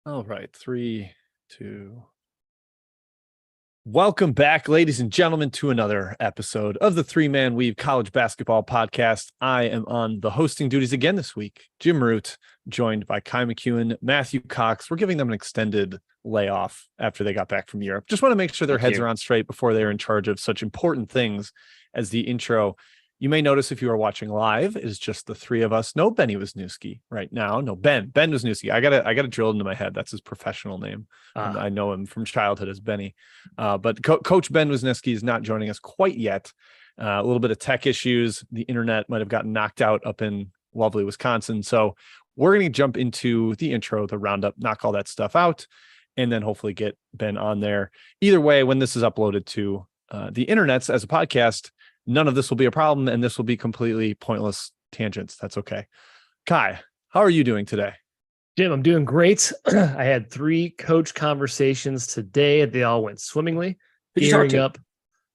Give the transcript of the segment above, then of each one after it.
All right, 3, 2. Welcome back, ladies and gentlemen, to another episode of the Three Man Weave College Basketball Podcast. I am on the hosting duties again this week. Jim Root, joined by Kai McEwen, Matthew Cox. We're giving them an extended layoff after they got back from Europe. Just want to make sure their heads are on straight before they're in charge of such important things as the intro. You may notice if you are watching live, is just the three of us. No Benny Wisniewski right now. No, Ben Wisniewski. I got it drilled into my head. That's his professional name. I know him from childhood as Benny. But Coach Ben Wisniewski is not joining us quite yet. A little bit of tech issues. The internet might have gotten knocked out up in lovely Wisconsin. So we're going to jump into the intro, the roundup, knock all that stuff out, and then hopefully get Ben on there. Either way, when this is uploaded to the internets as a podcast, none of this will be a problem, and this will be completely pointless tangents. That's okay. Kai, how are you doing today? Jim, I'm doing great. I had 3 coach conversations today. They all went swimmingly. Who'd you talk to?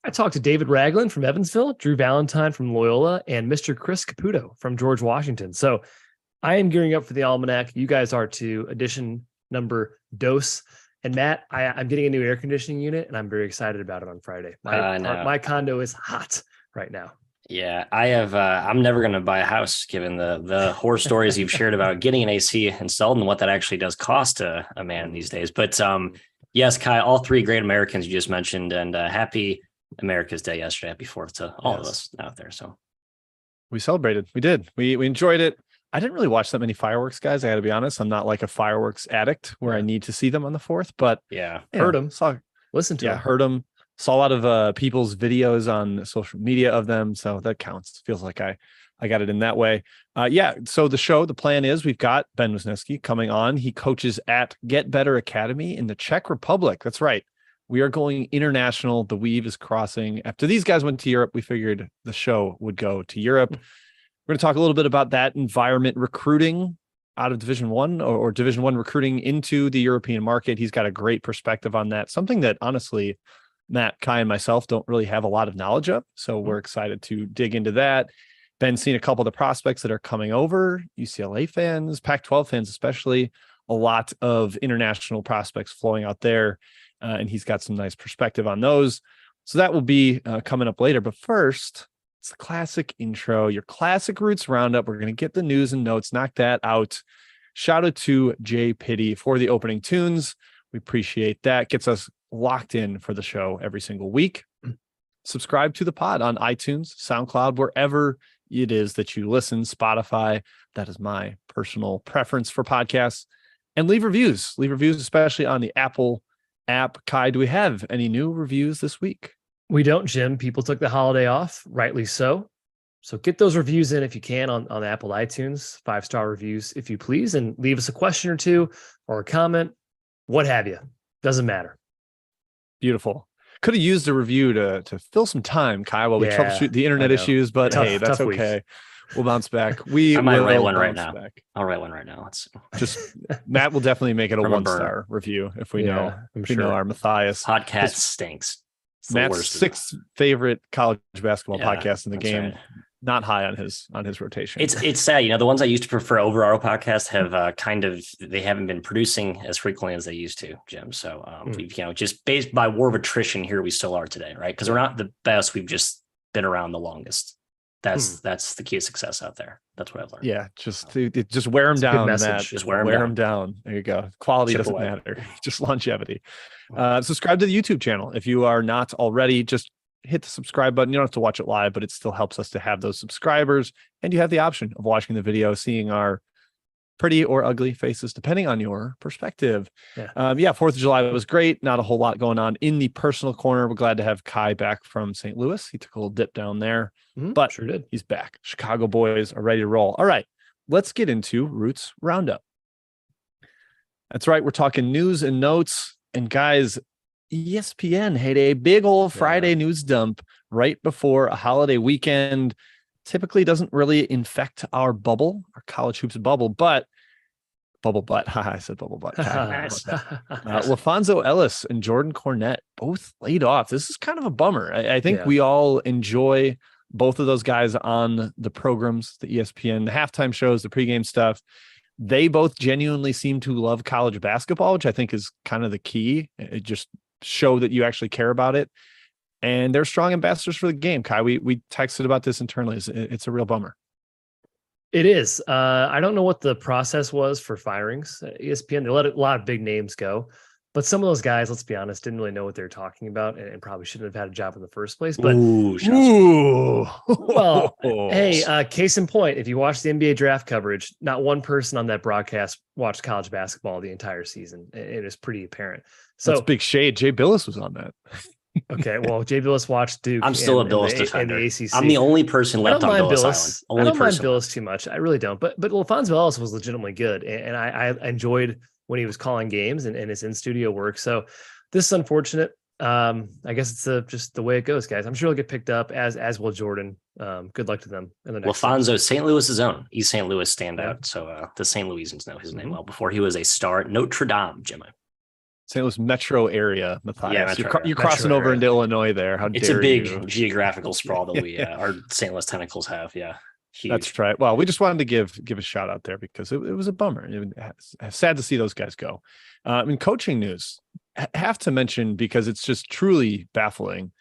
I talked to David Ragland from Evansville, Drew Valentine from Loyola, and Mr. Chris Caputo from George Washington. So I am gearing up for the Almanac. You guys are too. Edition number dos. And Matt, I'm getting a new air conditioning unit, and I'm very excited about it on Friday. My condo is hot right now. Yeah, I have. I'm never going to buy a house, given the horror stories you've shared about getting an AC installed and what that actually does cost a man these days. But yes, Kai, all 3 great Americans you just mentioned, and happy America's Day yesterday. Happy 4th to all of us out there. So we celebrated. We did. We enjoyed it. I didn't really watch that many fireworks, guys. I got to be honest. I'm not like a fireworks addict where I need to see them on the 4th, but heard them. Listen to them. Heard them. Saw a lot of people's videos on social media of them. So that counts. Feels like I got it in that way. So the plan is we've got Ben Wisniewski coming on. He coaches at Get Better Academy in the Czech Republic. That's right. We are going international. The Weave is crossing. After these guys went to Europe, we figured the show would go to Europe. We're going to talk a little bit about that environment, recruiting out of Division I or Division I recruiting into the European market. He's got a great perspective on that. Something that honestly, Matt, Kai, and myself don't really have a lot of knowledge of. So we're excited to dig into that. Ben's seen a couple of the prospects that are coming over, UCLA fans, Pac-12 fans especially, a lot of international prospects flowing out there. And he's got some nice perspective on those. So that will be coming up later. But first, it's the classic intro, your classic Roots Roundup. We're going to get the news and notes, knock that out. Shout out to Jay Pitty for the opening tunes. We appreciate that. Gets us locked in for the show every single week. Subscribe to the pod on iTunes, SoundCloud, wherever it is that you listen, Spotify. That is my personal preference for podcasts. And leave reviews, especially on the Apple app. Kai, do we have any new reviews this week? We don't, Jim. People took the holiday off, rightly so. So get those reviews in if you can on Apple iTunes, 5-star reviews, if you please, and leave us a question or two or a comment, what have you. Doesn't matter. Beautiful. Could have used a review to fill some time, Kai, while we troubleshoot the internet issues, but hey, that's okay. We'll bounce back. I might write one right now. I'll write one right now. Matt will definitely make it a 1-star review if we know our Matthias. Podcast stinks. Matt's 6th favorite college basketball podcast in the game. Right. Not high on his rotation. It's sad. The ones I used to prefer over our podcast have they haven't been producing as frequently as they used to, Jim. So we've, just based by war of attrition here, we still are today, right? Because we're not the best. We've just been around the longest. That's the key to success out there. That's what I've learned. Yeah, just wear them down. Matt. Just wear them down. There you go. Quality doesn't matter. Just longevity. Subscribe to the YouTube channel if you are not already. Just hit the subscribe button. You don't have to watch it live, but it still helps us to have those subscribers. And you have the option of watching the video, seeing our pretty or ugly faces, depending on your perspective. 4th of July was great. Not a whole lot going on in the personal corner. We're glad to have Kai back from St. Louis. He took a little dip down there, but sure did. He's back. Chicago boys are ready to roll. All right, let's get into Roots Roundup. That's right. We're talking news and notes. And guys, ESPN had a big old Friday news dump right before a holiday weekend. Typically doesn't really infect our bubble, our college hoops bubble, but I said bubble butt. LaFonso Ellis and Jordan Cornette both laid off. This is kind of a bummer. I think we all enjoy both of those guys on the programs, the ESPN, the halftime shows, the pregame stuff. They both genuinely seem to love college basketball, which I think is kind of the key. It just show that you actually care about it. And they're strong ambassadors for the game. Kai, we texted about this internally. It's a real bummer. It is. I don't know what the process was for firings. ESPN, they let a lot of big names go, but some of those guys, let's be honest, didn't really know what they were talking about and probably shouldn't have had a job in the first place. But well, hey, case in point, if you watch the NBA draft coverage, not one person on that broadcast watched college basketball the entire season. It is pretty apparent. So that's big shade. Jay Billis was on that. Okay, well, Jay Billis watched Duke. I'm still a Billis defender. I'm the only person left on Billis Island. I don't mind Billis too much. I really don't. But LaFonso Ellis was legitimately good, and I enjoyed when he was calling games and his in studio work. So this is unfortunate. I guess it's just the way it goes, guys. I'm sure he'll get picked up as will Jordan. Good luck to them in the next. LaFonso, St. Louis's own East St. Louis standout. So the St. Louisans know his name well before he was a star at Notre Dame, Jimmy. St. Louis metro area, Matthias. Yeah, you're crossing over into Illinois there. It's a big geographical sprawl that we our St. Louis tentacles have. Yeah, huge. That's right. Well, we just wanted to give a shout out there because it was a bummer. Sad to see those guys go. In coaching news, have to mention because it's just truly baffling.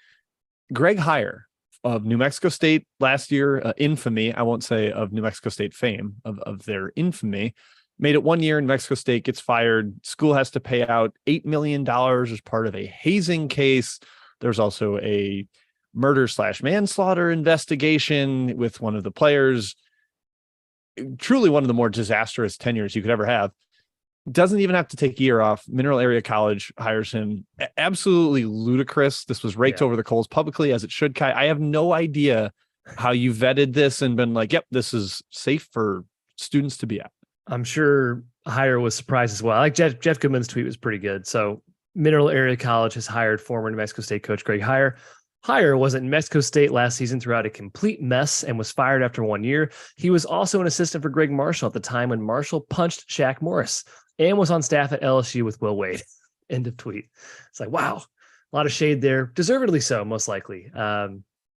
Greg Heyer of New Mexico State last year, infamy. I won't say of New Mexico State fame of their infamy. Made it 1 year in Mexico State, gets fired. School has to pay out $8 million as part of a hazing case. There's also a murder/manslaughter investigation with one of the players. Truly one of the more disastrous tenures you could ever have. Doesn't even have to take a year off. Mineral Area College hires him. Absolutely ludicrous. This was raked over the coals publicly, as it should, Kai. I have no idea how you vetted this and been like, yep, this is safe for students to be at. I'm sure Heyer was surprised as well. Like Jeff Goodman's tweet was pretty good. So Mineral Area College has hired former New Mexico State coach Greg Heyer. Heyer was at New Mexico State last season throughout a complete mess and was fired after 1 year. He was also an assistant for Greg Marshall at the time when Marshall punched Shaq Morris and was on staff at LSU with Will Wade. End of tweet. It's like, wow, a lot of shade there. Deservedly so, most likely.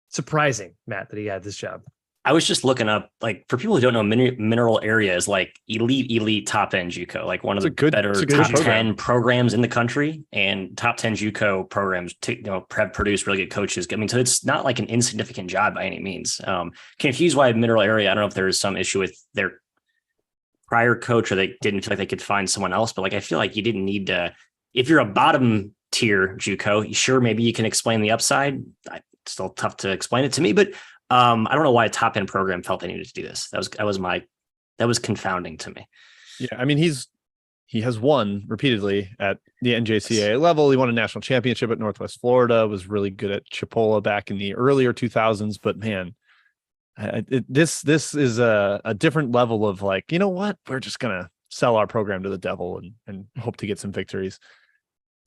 Surprising, Matt, that he had this job. I was just looking up, like, for people who don't know, Mineral Area is like elite top end JUCO, like one of the better top 10 programs in the country, and top 10 JUCO programs produce really good coaches. I mean, so it's not like an insignificant job by any means. Confused why Mineral Area. I don't know if there is some issue with their prior coach or they didn't feel like they could find someone else, but like, I feel like you didn't need to, if you're a bottom tier JUCO, sure, maybe you can explain the upside. It's still tough to explain it to me, but I don't know why a top end program felt they needed to do this. That was confounding to me. Yeah. I mean, he has won repeatedly at the NJCAA level. He won a national championship at Northwest Florida, was really good at Chipola back in the earlier 2000s, but man, this is a different level of like, you know what? We're just going to sell our program to the devil and hope to get some victories.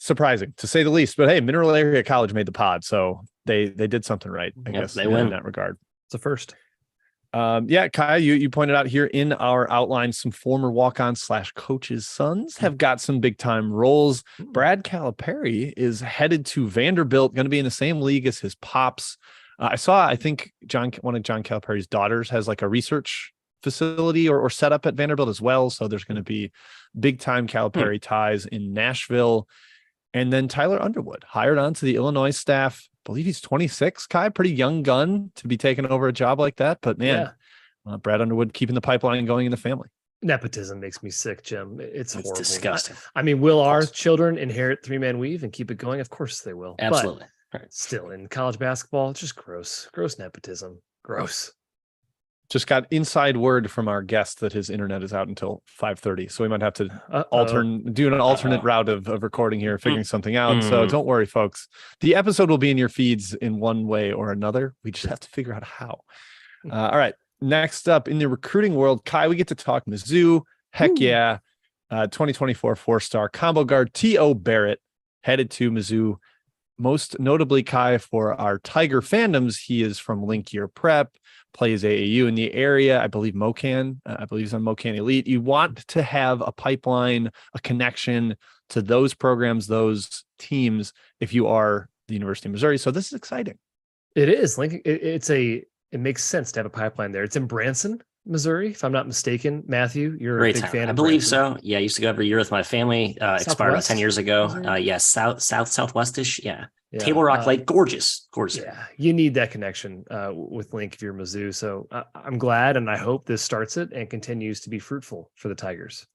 Surprising to say the least, but hey, Mineral Area College made the pod, so they did something right. I guess they win in that regard. It's a first. Kai, you pointed out here in our outline some former walk-ons / coaches' sons have got some big time roles. Brad Calipari is headed to Vanderbilt, going to be in the same league as his pops. I think one of John Calipari's daughters has like a research facility or set up at Vanderbilt as well. So there's going to be big time Calipari ties in Nashville. And then Tyler Underwood hired onto the Illinois staff. I believe he's 26, Kai, pretty young gun to be taking over a job like that. But man, Brad Underwood keeping the pipeline going in the family. Nepotism makes me sick, Jim. It's horrible. Disgusting. I mean, will our children inherit three-man weave and keep it going? Of course they will. Absolutely. But still, in college basketball, it's just gross. Gross nepotism. Gross. Just got inside word from our guest that his internet is out until 5:30. So we might have to do an alternate route of recording here, figuring something out. So don't worry, folks. The episode will be in your feeds in one way or another. We just have to figure out how. All right. Next up in the recruiting world, Kai, we get to talk Mizzou. Heck yeah. 2024 4-star combo guard T.O. Barrett headed to Mizzou. Most notably, Kai, for our Tiger fandoms, he is from Link Year Prep, plays AAU in the area. I believe Mocan. I believe he's on Mocan Elite. You want to have a pipeline, a connection to those programs, those teams, if you are the University of Missouri. So this is exciting. It is. Link. It makes sense to have a pipeline there. It's in Branson. Missouri, if I'm not mistaken. Matthew, you're Great a big town. fan I of believe Branson. so. Yeah, I used to go every year with my family. Expired about 10 years ago. Missouri? Yeah, southwestish. Yeah. Yeah. Table Rock Lake, gorgeous. Yeah, you need that connection with Link if you're Mizzou. So I'm glad, and I hope this starts it and continues to be fruitful for the Tigers.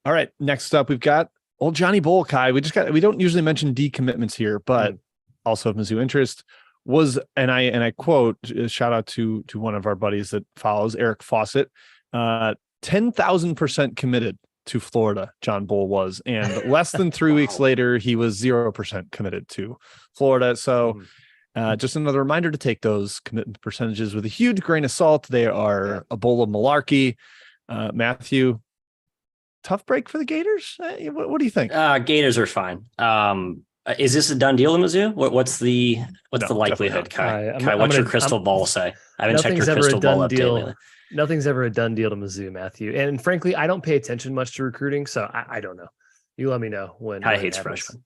All right. Next up, we've got old Johnny Bull, Kai. We don't usually mention decommitments here, but also of Mizzou interest was, and I quote, shout out to one of our buddies that follows, Eric Fawcett, 10,000% committed to Florida. John Bull was, and less than 3 weeks later, he was 0% committed to Florida. So just another reminder to take those commitment percentages with a huge grain of salt. They are a bowl of malarkey. Matthew, tough break for the Gators. What do you think? Gators are fine. Is this a done deal in Mizzou? What's the likelihood, Kai? What's your crystal ball say? I haven't checked your crystal ball update lately. Nothing's ever a done deal to Mizzou, Matthew. And frankly, I don't pay attention much to recruiting, so I don't know. You let me know when. Kai hates freshmen.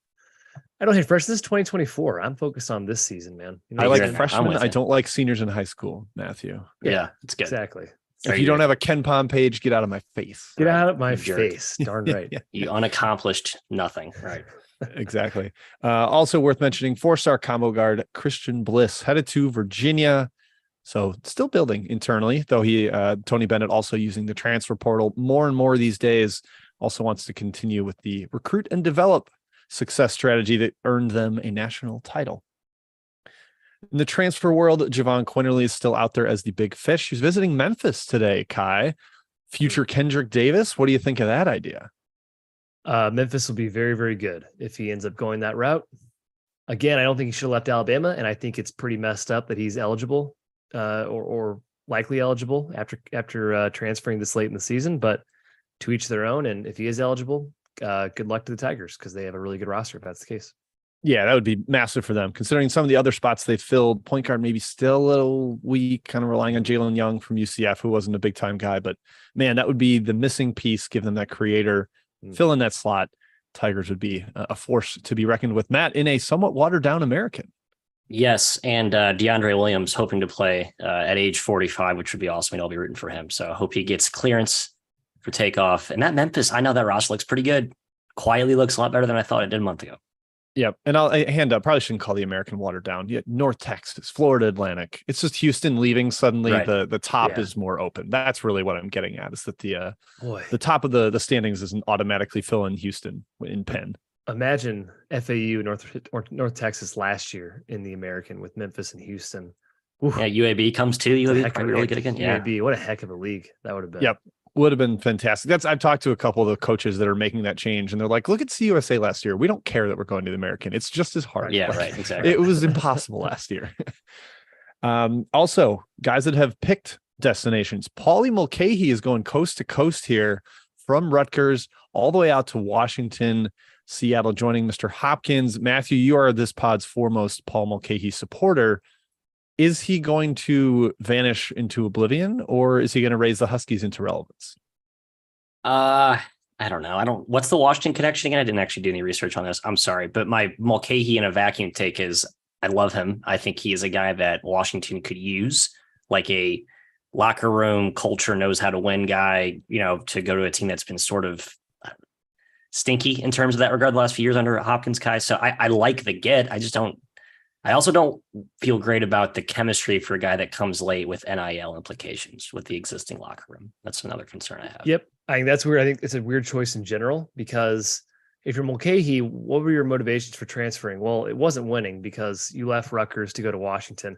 I don't hate freshmen. This is 2024. I'm focused on this season, man. You know, I like freshmen. I don't like seniors in high school, Matthew. Yeah, it's good. Exactly. If you don't have a Ken Palm page, get out of my face. Get out of my face. Darn right. You unaccomplished nothing. Right. Exactly. Also worth mentioning, 4-star combo guard Christian Bliss headed to Virginia. So still building internally, though Tony Bennett also using the transfer portal more and more these days. Also wants to continue with the recruit and develop success strategy that earned them a national title. In the transfer world, Javon Quinterly is still out there as the big fish. He's visiting Memphis today, Kai. Future Kendrick Davis. What do you think of that idea? Memphis will be very, very good if he ends up going that route. Again, I don't think he should have left Alabama, and I think it's pretty messed up that he's eligible or likely eligible after transferring this late in the season. But to each their own, and if he is eligible, good luck to the Tigers because they have a really good roster if that's the case. Yeah, that would be massive for them, considering some of the other spots they filled. Point guard maybe still a little weak, kind of relying on Jalen Young from UCF, who wasn't a big-time guy. But, man, that would be the missing piece, give them that creator, fill in that slot. Tigers would be a force to be reckoned with. Matt, in a somewhat watered-down American. Yes, and DeAndre Williams hoping to play at age 45, which would be awesome, and I'll be rooting for him. So I hope he gets clearance for takeoff. And that Memphis, I know that roster looks pretty good. Quietly looks a lot better than I thought it did a month ago. Yep. And I'll hand up, probably shouldn't call the American watered down. Yeah, North Texas, Florida Atlantic. It's just Houston leaving suddenly. Right. The top is more open. That's really what I'm getting at, is that the top of the standings isn't automatically filling Houston in Penn. Imagine FAU North Texas last year in the American with Memphis and Houston. Oof. Yeah, UAB comes too. UAB probably really good again. UAB, what a heck of a league that would have been. Yep. Would have been fantastic. I've talked to a couple of the coaches that are making that change, and they're like, look at CUSA last year. We don't care that we're going to the American. It's just as hard. Yeah, right. Exactly. It was impossible last year. Also, guys that have picked destinations. Paulie Mulcahy is going coast to coast here from Rutgers all the way out to Washington, Seattle, joining Mr. Hopkins. Matthew, you are this pod's foremost Paul Mulcahy supporter. Is he going to vanish into oblivion, or is he going to raise the Huskies into relevance? I don't know. What's the Washington connection again? I didn't actually do any research on this. I'm sorry, but my Mulcahy in a vacuum take is I love him. I think he is a guy that Washington could use, like a locker room culture, knows how to win guy, to go to a team that's been sort of stinky in terms of that regard the last few years under Hopkins, Kai. So I like the get. I also don't feel great about the chemistry for a guy that comes late with NIL implications with the existing locker room. That's another concern I have. Yep. I think that's weird. I think it's a weird choice in general, because if you're Mulcahy, what were your motivations for transferring? Well, it wasn't winning because you left Rutgers to go to Washington.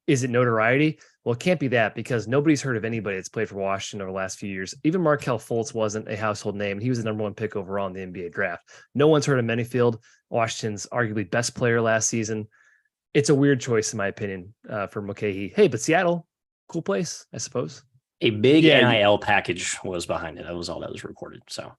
Is it notoriety? Well, it can't be that, because nobody's heard of anybody that's played for Washington over the last few years. Even Markelle Fultz wasn't a household name. He was the number one pick overall in the NBA draft. No one's heard of Manyfield, Washington's arguably best player last season. It's a weird choice, in my opinion, for Mulcahy. Hey, but Seattle, cool place, I suppose. A big NIL package was behind it. That was all that was reported. So,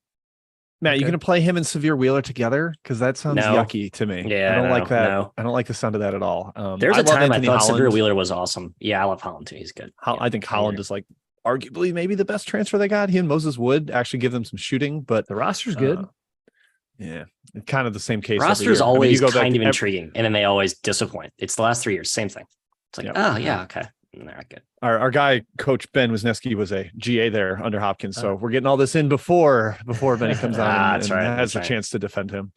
Matt, you going to play him and Severe Wheeler together? Because that sounds yucky to me. Yeah, I don't like that. No. I don't like the sound of that at all. There's a time I thought Severe Wheeler was awesome. Yeah, I love Holland too. He's good. I think Holland is like arguably maybe the best transfer they got. He and Moses Wood actually give them some shooting, but the roster's good. Yeah, kind of the same case. Roster's always kind of intriguing, and then they always disappoint. It's the last 3 years, same thing. It's like, okay. Not good. Our guy, Coach Ben Wisniewski, was a GA there under Hopkins. So we're getting all this in before Benny comes on and has a chance to defend him.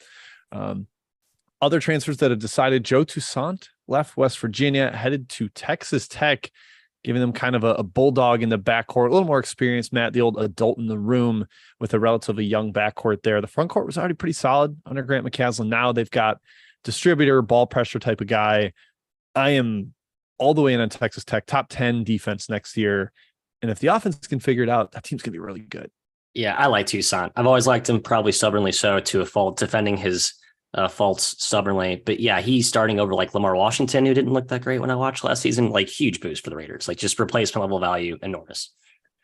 Other transfers that have decided: Joe Toussaint left West Virginia, headed to Texas Tech, giving them kind of a bulldog in the backcourt, a little more experience. Matt, the old adult in the room with a relatively young backcourt there. The front court was already pretty solid under Grant McCaslin. Now they've got distributor, ball pressure type of guy. I am all the way in on Texas Tech, top 10 defense next year. And if the offense can figure it out, that team's going to be really good. Yeah, I like Toussaint. I've always liked him, probably stubbornly so, to a fault, defending his faults stubbornly. But yeah, he's starting over like Lamar Washington, who didn't look that great when I watched last season. Like, huge boost for the Raiders, like just replacement level value, enormous.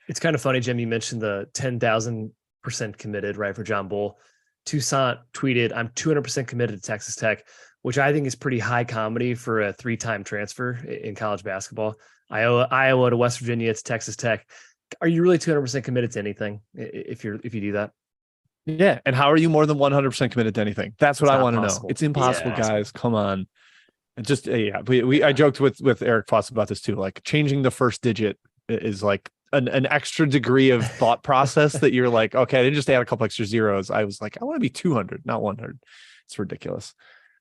It's kind of funny, Jim, you mentioned the 10,000% committed, right, for John Bull. Toussaint tweeted, "I'm 200% committed to Texas Tech," which I think is pretty high comedy for a 3-time transfer in college basketball. Iowa to West Virginia to Texas Tech. Are you really 200% committed to anything if you do that? Yeah. And how are you more than 100% committed to anything? That's what I want to know. It's impossible, guys. Come on. And just, I joked with Eric Foss about this too. Like, changing the first digit is like an extra degree of thought process that you're like, okay, they just add a couple extra zeros. I was like, I want to be 200, not 100. It's ridiculous.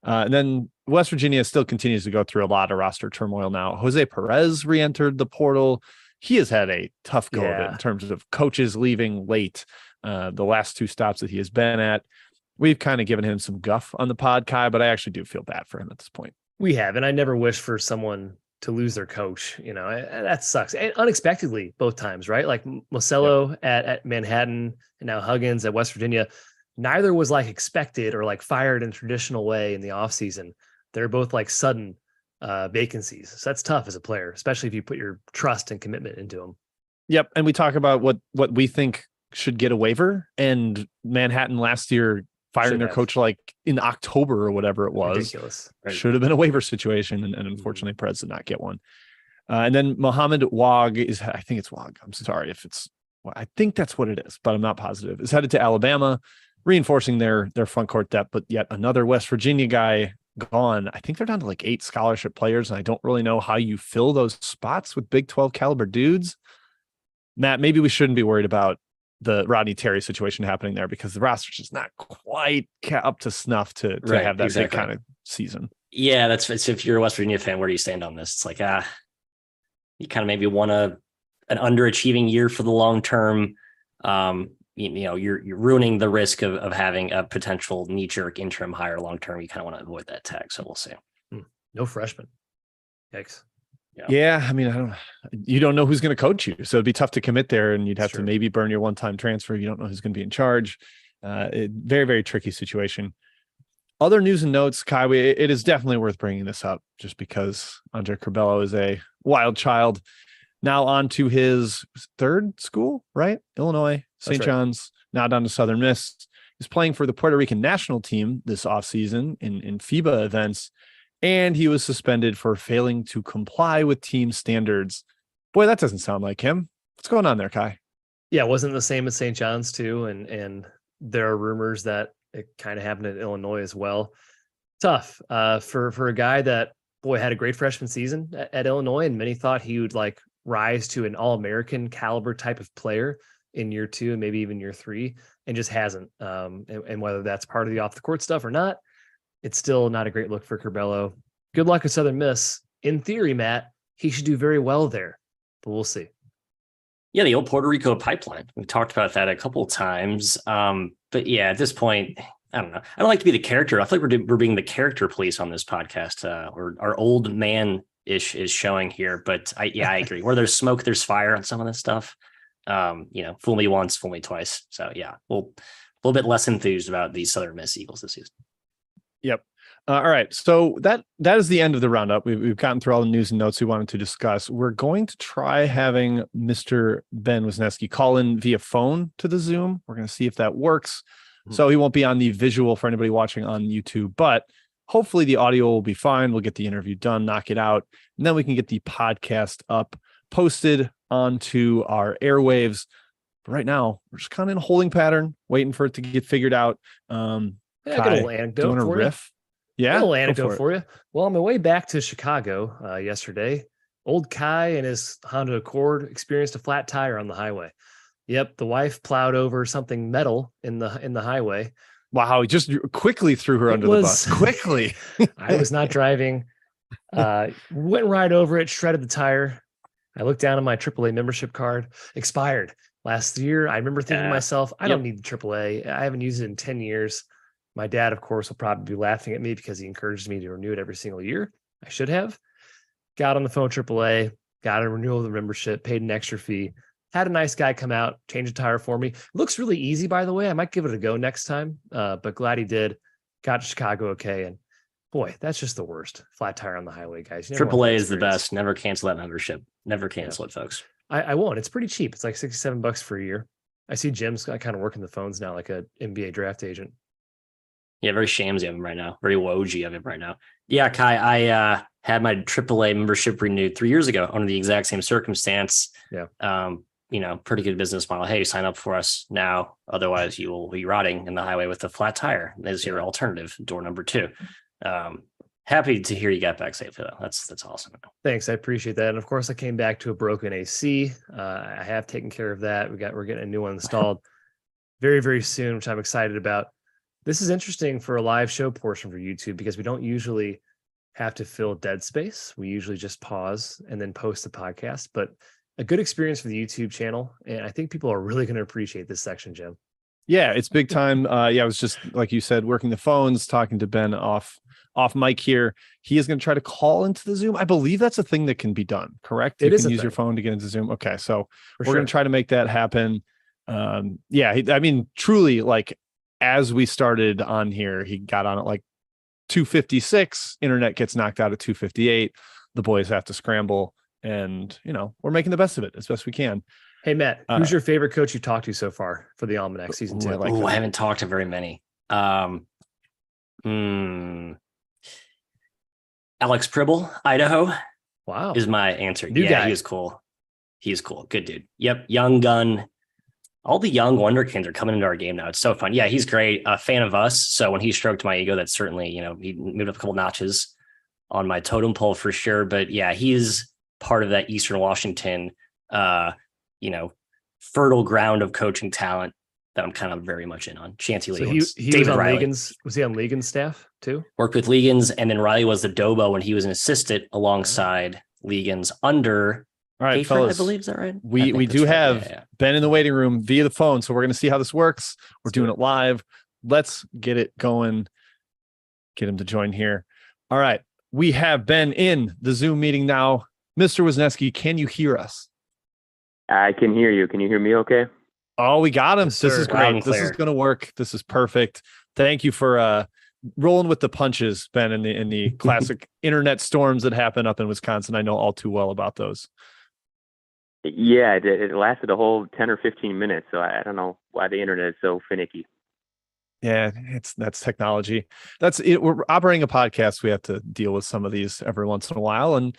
And then West Virginia still continues to go through a lot of roster turmoil now. Jose Perez re-entered the portal. He has had a tough go of it in terms of coaches leaving late. The last 2 stops that he has been at, we've kind of given him some guff on the pod, Kai, but I actually do feel bad for him at this point. We have, and I never wish for someone to lose their coach. You know, that sucks. And unexpectedly both times, right? Like Mosello at Manhattan and now Huggins at West Virginia. Neither was like expected or like fired in a traditional way in the offseason. They're both like sudden vacancies. So that's tough as a player, especially if you put your trust and commitment into them. Yep. And we talk about what we think should get a waiver, and Manhattan last year firing their coach like in October or whatever it was. Ridiculous. Right. Should have been a waiver situation. And unfortunately, Perez did not get one. And then Mohamed Wag I think it's Wag. I'm sorry if it's, I think that's what it is, but I'm not positive. Is headed to Alabama, reinforcing their front court depth, but yet another West Virginia guy gone. I think they're down to like 8 scholarship players, and I don't really know how you fill those spots with Big 12 caliber dudes. Matt, maybe we shouldn't be worried about the Rodney Terry situation happening there, because the roster's just not quite up to snuff to have that big kind of season. Yeah, it's if you're a West Virginia fan, where do you stand on this? It's like, you kind of maybe want an underachieving year for the long term. You're ruining the risk of having a potential knee-jerk interim hire long term. You kind of want to avoid that tag. So we'll see. No freshman. Yikes. Yeah, I mean, you don't know who's going to coach you, so it'd be tough to commit there, and you'd have to maybe burn your one-time transfer. You don't know who's going to be in charge. Very, very tricky situation. Other news and notes, Kai, it is definitely worth bringing this up just because Andre Curbelo is a wild child. Now on to his 3rd school, right? Illinois, St. John's, now down to Southern Miss. He's playing for the Puerto Rican national team this offseason in FIBA events, and he was suspended for failing to comply with team standards. Boy, that doesn't sound like him. What's going on there, Kai? Yeah, it wasn't the same at St. John's too, and there are rumors that it kind of happened in Illinois as well. Tough for a guy that, boy, had a great freshman season at Illinois, and many thought he would like rise to an All-American caliber type of player in year 2 and maybe even year 3, and just hasn't. And whether that's part of the off the court stuff or not, it's still not a great look for Curbelo. Good luck at Southern Miss. In theory, Matt, he should do very well there, but we'll see. Yeah, the old Puerto Rico pipeline. We talked about that a couple of times. But yeah, at this point, I don't know. I don't like to be the character. I feel like we're being the character police on this podcast. Or our old man ish is showing here. But I agree. Where there's smoke, there's fire on some of this stuff. Fool me once, fool me twice. So yeah, we'll a little bit less enthused about the Southern Miss Eagles this season. Yep. All right. So that is the end of the roundup. We've gotten through all the news and notes we wanted to discuss. We're going to try having Mr. Ben Wisniewski call in via phone to the Zoom. We're going to see if that works. So he won't be on the visual for anybody watching on YouTube, but hopefully the audio will be fine. We'll get the interview done, knock it out, and then we can get the podcast up, posted onto our airwaves. But right now, we're just kind of in a holding pattern, waiting for it to get figured out. I got a little anecdote for riff? You. Yeah, a little anecdote for you. Well, on my way back to Chicago yesterday, Old Kai and his Honda Accord experienced a flat tire on the highway. Yep, the wife plowed over something metal in the highway. Wow, he just quickly threw her under the bus. Quickly. I was not driving. Went right over it, shredded the tire. I looked down at my AAA membership card, expired last year. I remember thinking to myself, I don't need the AAA. I haven't used it in 10 years. My dad, of course, will probably be laughing at me because he encourages me to renew it every single year. I should have. Got on the phone, AAA, got a renewal of the membership, paid an extra fee. Had a nice guy come out, change a tire for me. It looks really easy, by the way. I might give it a go next time, but glad he did. Got to Chicago okay. And boy, that's just the worst. Flat tire on the highway, guys. AAA is the best. Never cancel that membership. Never cancel it, folks. I won't. It's pretty cheap. It's like $67 for a year. I see Jim's kind of working the phones now like an NBA draft agent. Yeah, very shamesy of him right now. Very woj of him right now. Yeah, Kai, I had my AAA membership renewed 3 years ago under the exact same circumstance. Yeah. Pretty good business model. Hey, sign up for us now. Otherwise, you will be rotting in the highway with a flat tire. There's your alternative, door number 2. Happy to hear you got back safely, though. That's awesome. Thanks. I appreciate that. And of course, I came back to a broken AC. I have taken care of that. We're getting a new one installed very, very soon, which I'm excited about. This is interesting for a live show portion for YouTube because we don't usually have to fill dead space. We usually just pause and then post the podcast, but a good experience for the YouTube channel. And I think people are really going to appreciate this section, Jim. Yeah, it's big time. I was just, like you said, working the phones, talking to Ben off mic here. He is going to try to call into the Zoom. I believe that's a thing that can be done, correct? You can use your phone to get into Zoom. Okay, so we're going to try to make that happen. Truly, like, as we started on here, he got on at like 256. Internet gets knocked out at 258. The boys have to scramble, and we're making the best of it as best we can. Hey, Matt, who's your favorite coach you've talked to so far for the Almanac season 2? I haven't talked to very many. Alex Pribble, Idaho. Wow. Is my answer. New guy. He was cool. He's cool. Good dude. Yep. Young gun. All the young wonderkins are coming into our game now. It's so fun. Yeah, he's great. A fan of us. So when he stroked my ego, that's certainly, he moved up a couple notches on my totem pole for sure. But yeah, he's part of that Eastern Washington, fertile ground of coaching talent that I'm kind of very much in on. Chancy Legans. So he was on Legans. Was he on Legans staff too? Worked with Legans, and then Riley was the Dobo when he was an assistant alongside Legans under. All right, fellas, I believe, is that right? We do have Ben in the waiting room via the phone, so we're going to see how this works. We're doing it live. Let's get it going. Get him to join here. All right, we have Ben in the Zoom meeting now. Mr. Wisniewski, can you hear us? I can hear you. Can you hear me okay? Oh, we got him. Yes, this sir. is great. This is going to work. This is perfect. Thank you for rolling with the punches, Ben, in the classic internet storms that happen up in Wisconsin. I know all too well about those. Yeah, it lasted a whole 10 or 15 minutes, so I don't know why the internet is so finicky. Yeah, that's technology. That's it. We're operating a podcast. We have to deal with some of these every once in a while, and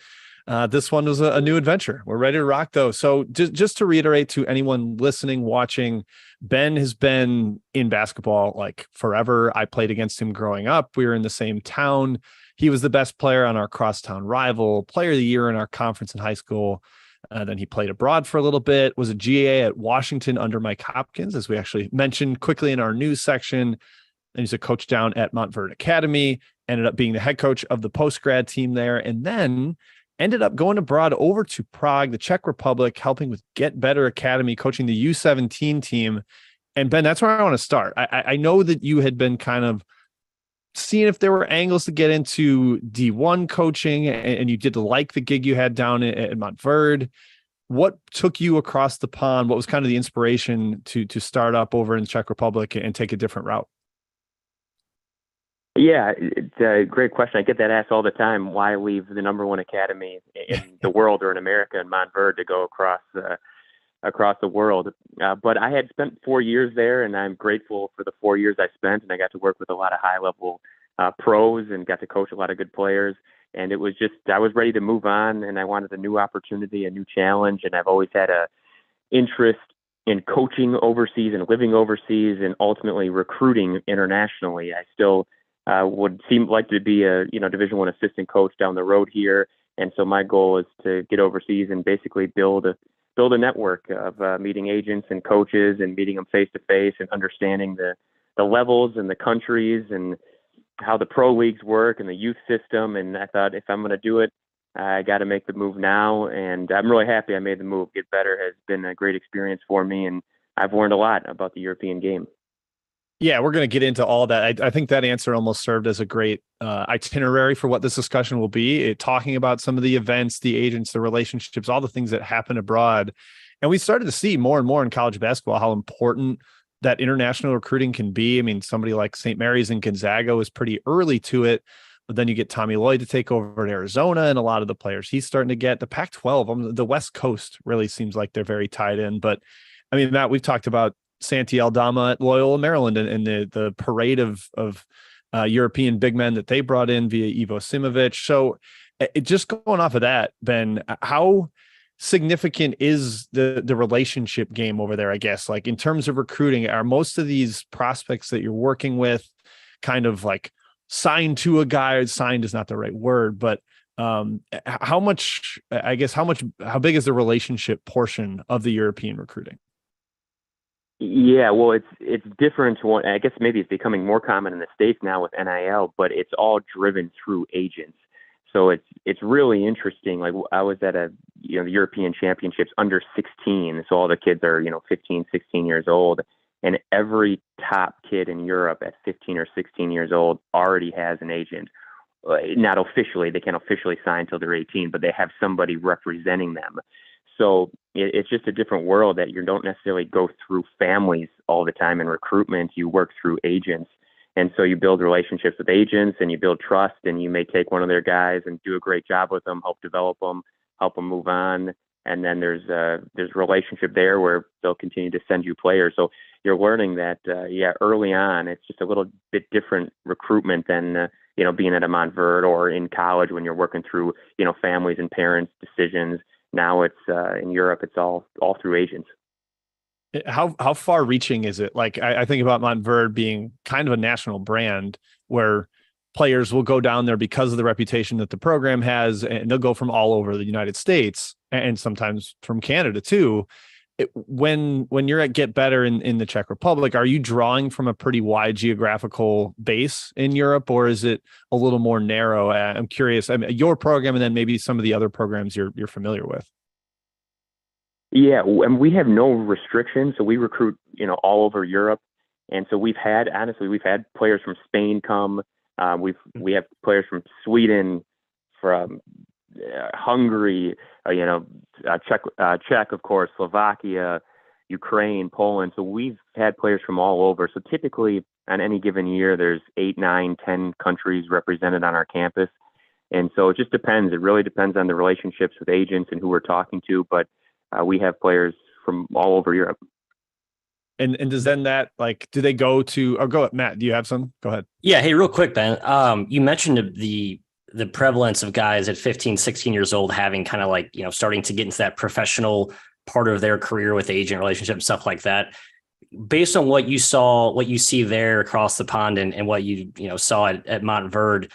this one was a new adventure. We're ready to rock, though. So just to reiterate to anyone listening, watching, Ben has been in basketball like forever. I played against him growing up. We were in the same town. He was the best player on our crosstown rival, player of the year in our conference in high school. Then he played abroad for a little bit, was a GA at Washington under Mike Hopkins, as we actually mentioned quickly in our news section. And he's a coach down at Montverde Academy, ended up being the head coach of the post-grad team there, and then ended up going abroad over to Prague, the Czech Republic, helping with Get Better Academy, coaching the U17 team. And Ben, that's where I want to start. I know that you had been kind of seeing if there were angles to get into D1 coaching, and you did like the gig you had down at Montverde. What took you across the pond? What was kind of the inspiration to start up over in the Czech Republic and take a different route? Yeah, it's a great question. I get that asked all the time. Why leave the number one academy in the world or in America in Montverde to go across the world? But I had spent 4 years there, and I'm grateful for the 4 years I spent. And I got to work with a lot of high-level pros and got to coach a lot of good players. And it was just, I was ready to move on, and I wanted a new opportunity, a new challenge. And I've always had a interest in coaching overseas and living overseas and ultimately recruiting internationally. I still would seem like to be a Division I assistant coach down the road here. And so my goal is to get overseas and basically build a network of meeting agents and coaches and meeting them face to face and understanding the levels and the countries and how the pro leagues work and the youth system. And I thought, if I'm going to do it, I got to make the move now. And I'm really happy I made the move. Get Better has been a great experience for me, and I've learned a lot about the European game. Yeah, we're going to get into all that. I think that answer almost served as a great itinerary for what this discussion will be, talking about some of the events, the agents, the relationships, all the things that happen abroad. And we started to see more and more in college basketball how important that international recruiting can be. I mean, somebody like St. Mary's and Gonzaga was pretty early to it, but then you get Tommy Lloyd to take over at Arizona, and a lot of the players he's starting to get. The Pac-12, the West Coast really seems like they're very tied in. But I mean, Matt, we've talked about Santi Aldama at Loyola Maryland and the parade of European big men that they brought in via Ivo Simovic. So just going off of that, Ben, how significant is the relationship game over there? I guess, like, in terms of recruiting, are most of these prospects that you're working with kind of like signed to a guy? Signed is not the right word, but how big is the relationship portion of the European recruiting? Yeah, well, it's different. I guess maybe it's becoming more common in the States now with NIL, but it's all driven through agents. So it's really interesting. Like, I was at the European Championships under 16. So all the kids are, 15, 16 years old. And every top kid in Europe at 15 or 16 years old already has an agent. Not officially, they can't officially sign until they're 18, but they have somebody representing them. So it's just a different world that you don't necessarily go through families all the time in recruitment. You work through agents. And so you build relationships with agents and you build trust, and you may take one of their guys and do a great job with them, help develop them, help them move on. And then there's relationship there where they'll continue to send you players. So you're learning that, early on, it's just a little bit different recruitment than, being at a Montverde or in college when you're working through, families and parents' decisions. Now it's in Europe, it's all through agents. How far reaching is it? Like, I think about Montverde being kind of a national brand where players will go down there because of the reputation that the program has, and they'll go from all over the United States and sometimes from Canada too. When you're at Get Better in the Czech Republic, are you drawing from a pretty wide geographical base in Europe, or is it a little more narrow? I'm curious. I mean, your program, and then maybe some of the other programs you're familiar with. Yeah, and we have no restrictions, so we recruit, all over Europe. And so we've had players from Spain come. We have players from Sweden, from Hungary, Czech, of course, Slovakia, Ukraine, Poland. So we've had players from all over. So typically on any given year, there's 8, 9, 10 countries represented on our campus. And so it just depends. It really depends on the relationships with agents and who we're talking to. But we have players from all over Europe. And does then that, like, do they go to, or go, Matt, do you have some? Go ahead. Yeah. Hey, real quick, Ben, you mentioned the prevalence of guys at 15, 16 years old having kind of like, starting to get into that professional part of their career with agent relationships, stuff like that. Based on what you saw, what you see there across the pond and what you saw at Montverde,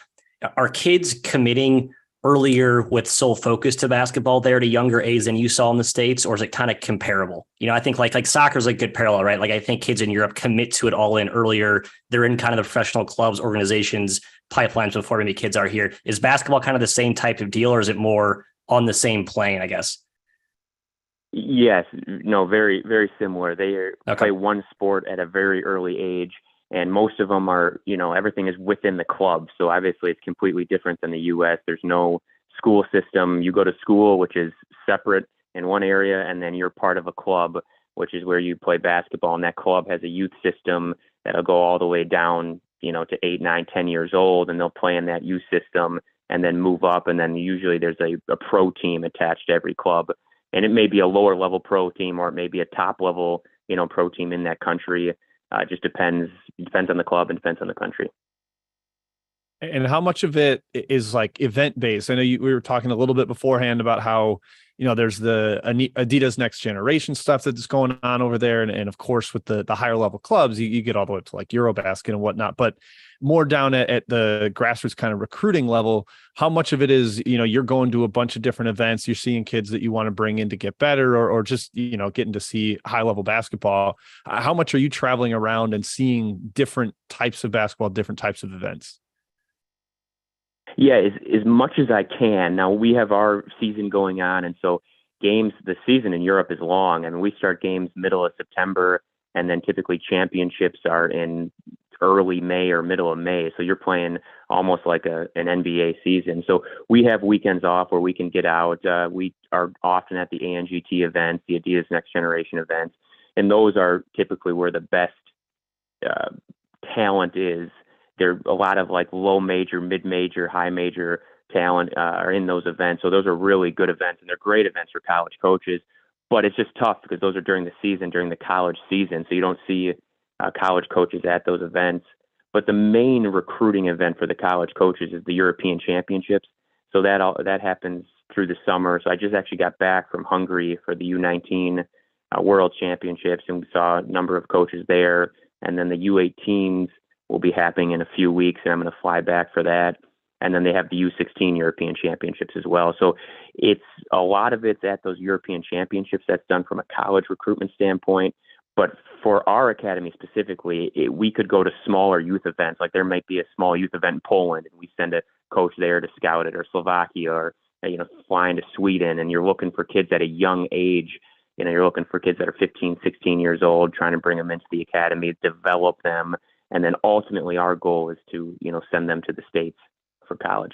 are kids committing earlier with sole focus to basketball there to younger age than you saw in the States, or is it kind of comparable? I think like soccer is a good parallel, right? Like, I think kids in Europe commit to it all in earlier. They're in kind of the professional clubs, organizations, pipelines before maybe kids are here. Is basketball kind of the same type of deal, or is it more on the same plane, I guess? Yes, no, very, very similar. They play one sport at a very early age. And most of them are, everything is within the club. So obviously it's completely different than the U.S. There's no school system. You go to school, which is separate in one area, and then you're part of a club, which is where you play basketball. And that club has a youth system that'll go all the way down, to 8, 9, 10 years old, and they'll play in that youth system and then move up. And then usually there's a pro team attached to every club. And it may be a lower level pro team, or it may be a top level, pro team in that country. It just depends on the club and depends on the country. And how much of it is like event based? I know we were talking a little bit beforehand about how, there's the Adidas Next Generation stuff that's going on over there. And of course, with the higher level clubs, you get all the way to like Eurobasket and whatnot. But more down at the grassroots kind of recruiting level, how much of it is, you're going to a bunch of different events, you're seeing kids that you want to bring in to get better, or just, getting to see high level basketball. How much are you traveling around and seeing different types of basketball, different types of events? Yeah, as much as I can. Now we have our season going on, and so the season in Europe is long. I mean, we start games middle of September, and then typically championships are in early May or middle of May. So you're playing almost like an NBA season. So we have weekends off where we can get out. We are often at the ANGT events, the Adidas Next Generation events, and those are typically where the best talent is. There are a lot of like low major, mid major, high major talent are in those events. So those are really good events, and they're great events for college coaches. But it's just tough because those are during the season, during the college season. So you don't see college coaches at those events. But the main recruiting event for the college coaches is the European Championships. So that happens through the summer. So I just actually got back from Hungary for the U19 World Championships, and we saw a number of coaches there. And then the U18s will be happening in a few weeks, and I'm going to fly back for that. And then they have the U16 European Championships as well. So it's a lot of it's at those European Championships. That's done from a college recruitment standpoint. But for our academy specifically, we could go to smaller youth events. Like there might be a small youth event in Poland, and we send a coach there to scout it, or Slovakia, or flying to Sweden, and you're looking for kids at a young age. You're looking for kids that are 15, 16 years old, trying to bring them into the academy, develop them. And then ultimately our goal is to, send them to the States for college.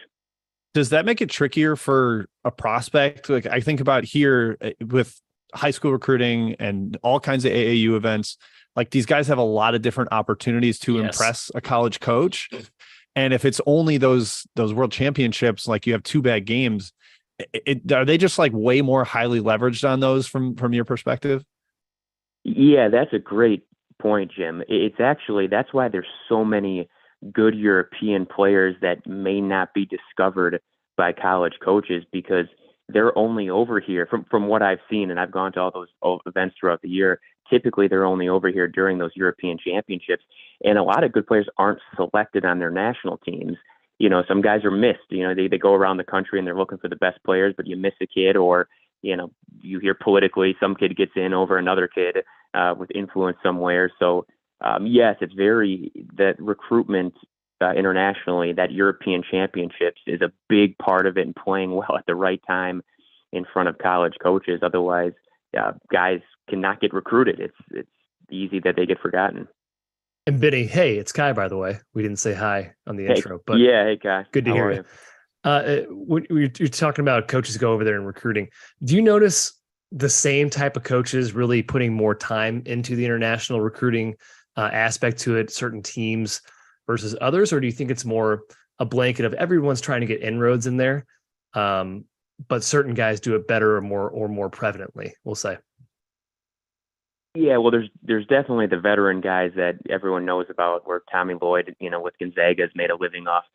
Does that make it trickier for a prospect? Like I think about here with high school recruiting and all kinds of AAU events, like these guys have a lot of different opportunities to impress a college coach. And if it's only those world championships, like you have two bad games, are they just like way more highly leveraged on those from your perspective? Yeah, that's a great point, Jim. It's actually, that's why there's so many good European players that may not be discovered by college coaches, because they're only over here from what I've seen, and I've gone to all those events throughout the year. Typically they're only over here during those European Championships, and a lot of good players aren't selected on their national teams. Some guys are missed. They go around the country and they're looking for the best players, but you miss a kid, or you hear politically some kid gets in over another kid with influence somewhere. So yes, it's that recruitment internationally, that European Championships is a big part of it, and playing well at the right time in front of college coaches. Otherwise, guys cannot get recruited. It's easy that they get forgotten. And Benny, hey, it's Kai, by the way. We didn't say hi on the intro, but yeah, hey Kai, good to hear you. When you're talking about coaches go over there and recruiting, do you notice the same type of coaches really putting more time into the international recruiting aspect to it, certain teams versus others? Or do you think it's more a blanket of everyone's trying to get inroads in there, but certain guys do it better or more prevalently, we'll say? Yeah, well, there's definitely the veteran guys that everyone knows about, where Tommy Lloyd, with Gonzaga, has made a living off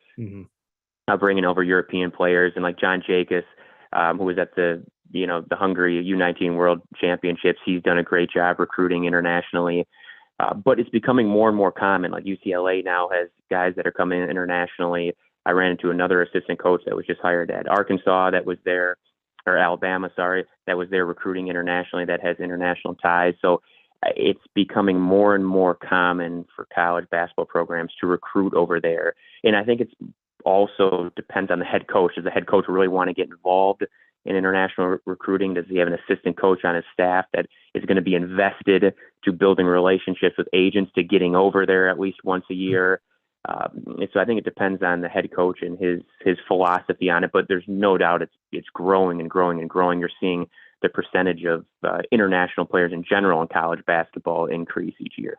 bringing over European players, and like John Jacobs, who was at the Hungary U19 World Championships. He's done a great job recruiting internationally, but it's becoming more and more common. Like UCLA now has guys that are coming internationally. I ran into another assistant coach that was just hired at Arkansas that was there, or Alabama, sorry, that was there recruiting internationally, that has international ties. So it's becoming more and more common for college basketball programs to recruit over there. And I think it's also depends on the head coach. Does the head coach really want to get involved in international recruiting? Does he have an assistant coach on his staff that is going to be invested to building relationships with agents, to getting over there at least once a year? So I think it depends on the head coach and his philosophy on it, but there's no doubt it's growing and growing and growing. You're seeing the percentage of international players in general in college basketball increase each year.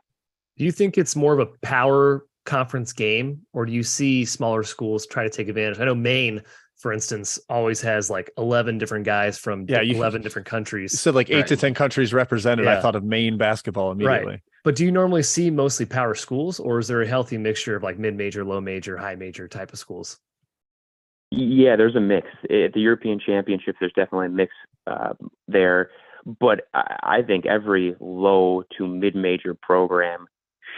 Do you think it's more of a power conference game, or do you see smaller schools try to take advantage? I know Maine for instance, always has like 11 different guys from 11 different countries. You said like 8 to 10 countries represented. I thought of Maine basketball immediately. Right. But do you normally see mostly power schools, or is there a healthy mixture of like mid-major, low major, high major type of schools? Yeah, there's a mix. At the European Championships, there's definitely a mix there. But I think every low to mid-major program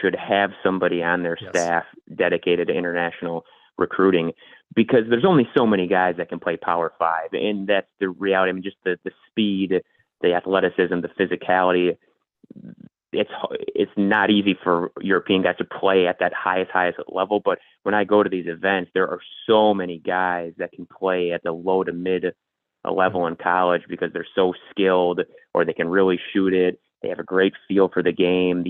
should have somebody on their staff dedicated to international recruiting, because there's only so many guys that can play Power 5. And that's the reality. I mean, just the speed, the athleticism, the physicality. It's not easy for European guys to play at that highest level. But when I go to these events, there are so many guys that can play at the low to mid level in college because they're so skilled, or they can really shoot it. They have a great feel for the game.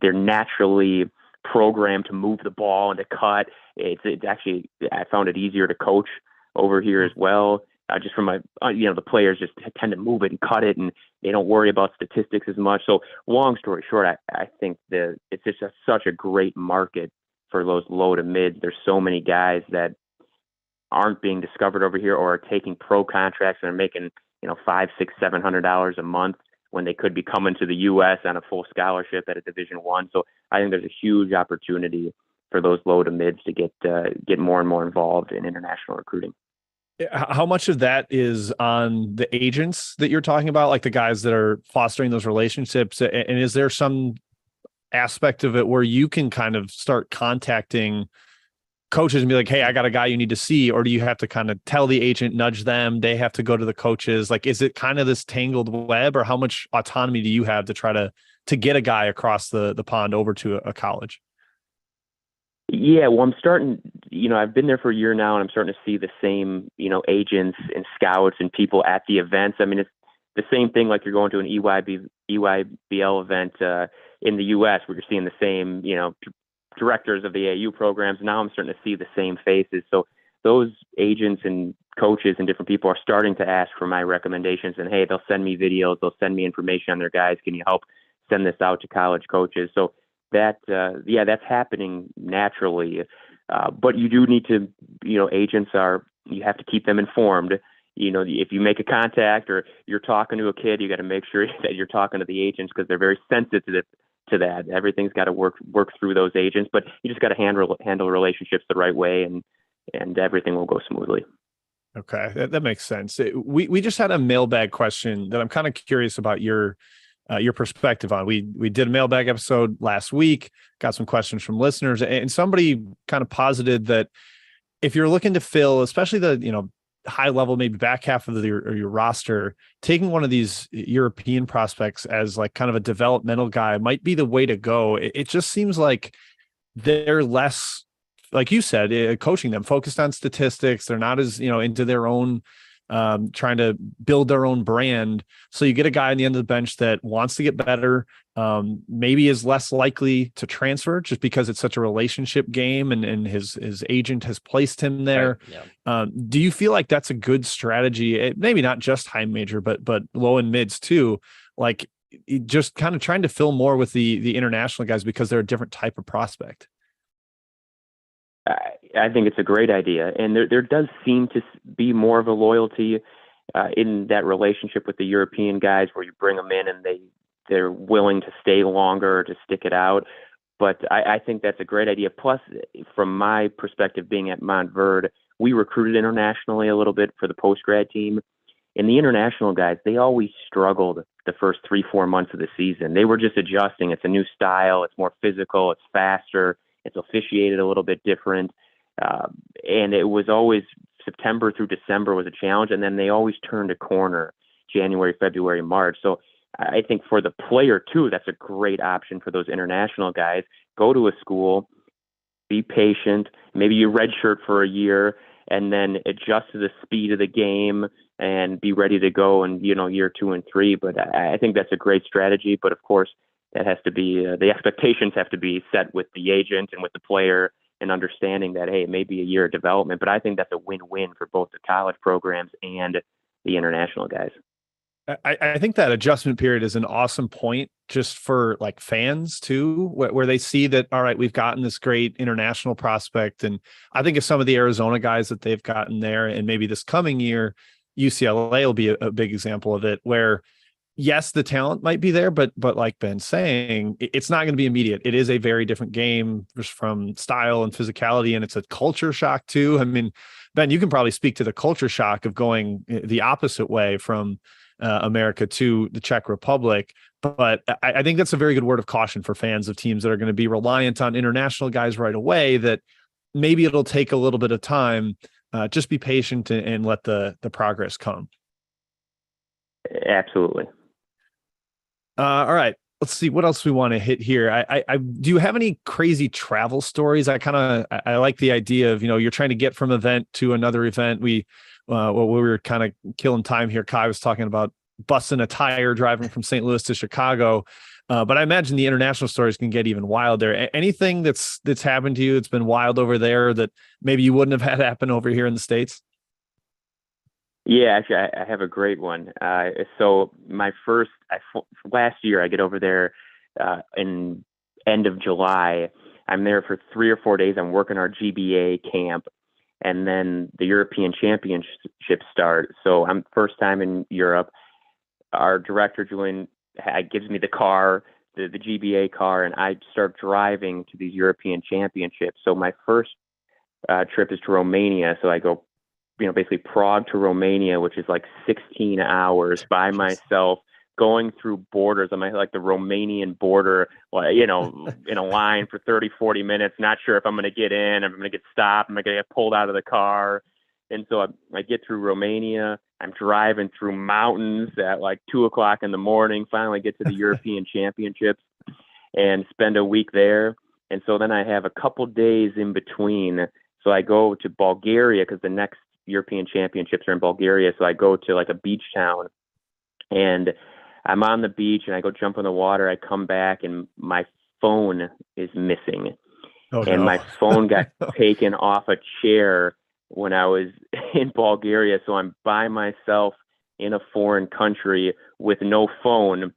They're naturally programmed to move the ball and to cut. It's actually, I found it easier to coach over here as well. Just from the players just tend to move it and cut it, and they don't worry about statistics as much. So long story short, I think it's just such a great market for those low to mids. There's so many guys that aren't being discovered over here, or are taking pro contracts and are making, $500, $600, $700 a month when they could be coming to the U.S. on a full scholarship at a Division I. So I think there's a huge opportunity for those low to mids to get more and more involved in international recruiting. How much of that is on the agents that you're talking about, like the guys that are fostering those relationships? And is there some aspect of it where you can kind of start contacting coaches and be like, hey, I got a guy you need to see? Or do you have to kind of tell the agent, nudge them, they have to go to the coaches? Like, is it kind of this tangled web, or how much autonomy do you have to try to get a guy across the pond over to a college? Yeah, well, I'm starting, I've been there for a year now, and I'm starting to see the same, agents and scouts and people at the events. I mean, it's the same thing like you're going to an EYBL event in the U.S. where you're seeing the same, directors of the AU programs. Now I'm starting to see the same faces. So those agents and coaches and different people are starting to ask for my recommendations, and hey, they'll send me videos, they'll send me information on their guys. Can you help send this out to college coaches? So that's happening naturally. But you do need to, agents you have to keep them informed. If you make a contact or you're talking to a kid, you got to make sure that you're talking to the agents, because they're very sensitive to that. Everything's got to work through those agents, but you just got to handle relationships the right way, and everything will go smoothly. Okay. That makes sense. We just had a mailbag question that I'm kind of curious about your perspective on. We did a mailbag episode last week, got some questions from listeners, and somebody kind of posited that if you're looking to fill, especially the, high level, maybe back half of your roster, taking one of these European prospects as like kind of a developmental guy might be the way to go. It just seems like they're less, like you said, coaching them focused on statistics. They're not as, into their own, trying to build their own brand. So you get a guy on the end of the bench that wants to get better, maybe is less likely to transfer just because it's such a relationship game, and his agent has placed him there. Right. Yeah. Do you feel like that's a good strategy? Maybe not just high major, but low and mids too, like just kind of trying to fill more with the international guys because they're a different type of prospect. I think it's a great idea, and there does seem to be more of a loyalty in that relationship with the European guys, where you bring them in and they're willing to stay longer, to stick it out. But I think that's a great idea. Plus, from my perspective, being at Montverde, we recruited internationally a little bit for the post-grad team, and the international guys, they always struggled the first 3-4 months of the season. They were just adjusting. It's a new style. It's more physical. It's faster. It's officiated a little bit different. And it was always September through December was a challenge. And then they always turned a corner January, February, March. So I think for the player too, that's a great option for those international guys. Go to a school, be patient. Maybe you redshirt for a year and then adjust to the speed of the game and be ready to go in, year 2 and 3. But I think that's a great strategy. But of course, that has to be the expectations have to be set with the agent and with the player, and understanding that, hey, it may be a year of development, but I think that's a win-win for both the college programs and the international guys. I think that adjustment period is an awesome point just for like fans too, where they see that, all right, we've gotten this great international prospect. And I think of some of the Arizona guys that they've gotten there, and maybe this coming year, UCLA will be a big example of it, where yes, the talent might be there, but like Ben's saying, it's not going to be immediate. It is a very different game just from style and physicality, and it's a culture shock too. I mean, Ben, you can probably speak to the culture shock of going the opposite way from America to the Czech Republic. But I think that's a very good word of caution for fans of teams that are going to be reliant on international guys right away, that maybe it'll take a little bit of time. Just be patient and let the progress come. Absolutely. All right. Let's see what else we want to hit here. I do you have any crazy travel stories? I like the idea of, you're trying to get from event to another event. We were kind of killing time here. Kai was talking about busting a tire driving from St. Louis to Chicago. But I imagine the international stories can get even wilder. Anything that's happened to you that's been wild over there that maybe you wouldn't have had happen over here in the States? Yeah, actually, I have a great one. So last year, I get over there in end of July. I'm there for 3 or 4 days. I'm working our GBA camp, and then the European Championships start. So I'm first time in Europe. Our director, Julian, gives me the car, the GBA car, and I start driving to these European Championships. So my first trip is to Romania. So I go, basically Prague to Romania, which is like 16 hours by myself, going through borders. I'm at like the Romanian border, in a line for 30, 40 minutes, not sure if I'm going to get in, I'm going to get stopped, I'm going to get pulled out of the car. And so I get through Romania. I'm driving through mountains at like 2:00 in the morning, finally get to the European Championships and spend a week there. And so then I have a couple days in between. So I go to Bulgaria because the next European Championships are in Bulgaria. So I go to like a beach town, and I'm on the beach, and I go jump in the water. I come back, and my phone is missing. Oh, and no. My phone got taken off a chair when I was in Bulgaria. So I'm by myself in a foreign country with no phone.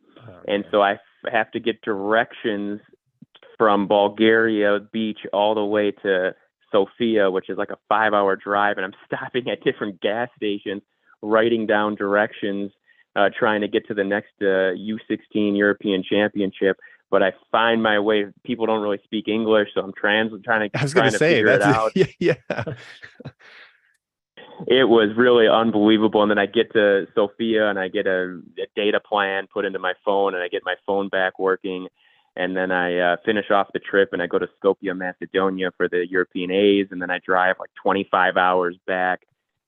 And so I have to get directions from Bulgaria beach all the way to Sofia, which is like a 5-hour drive. And I'm stopping at different gas stations, writing down directions, trying to get to the next U16 European Championship. But I find my way. People don't really speak English, so I'm trying to figure it out. Yeah. It was really unbelievable. And then I get to Sofia, and I get a data plan put into my phone, and I get my phone back working. And then I finish off the trip, and I go to Skopje, Macedonia for the European A's. And then I drive like 25 hours back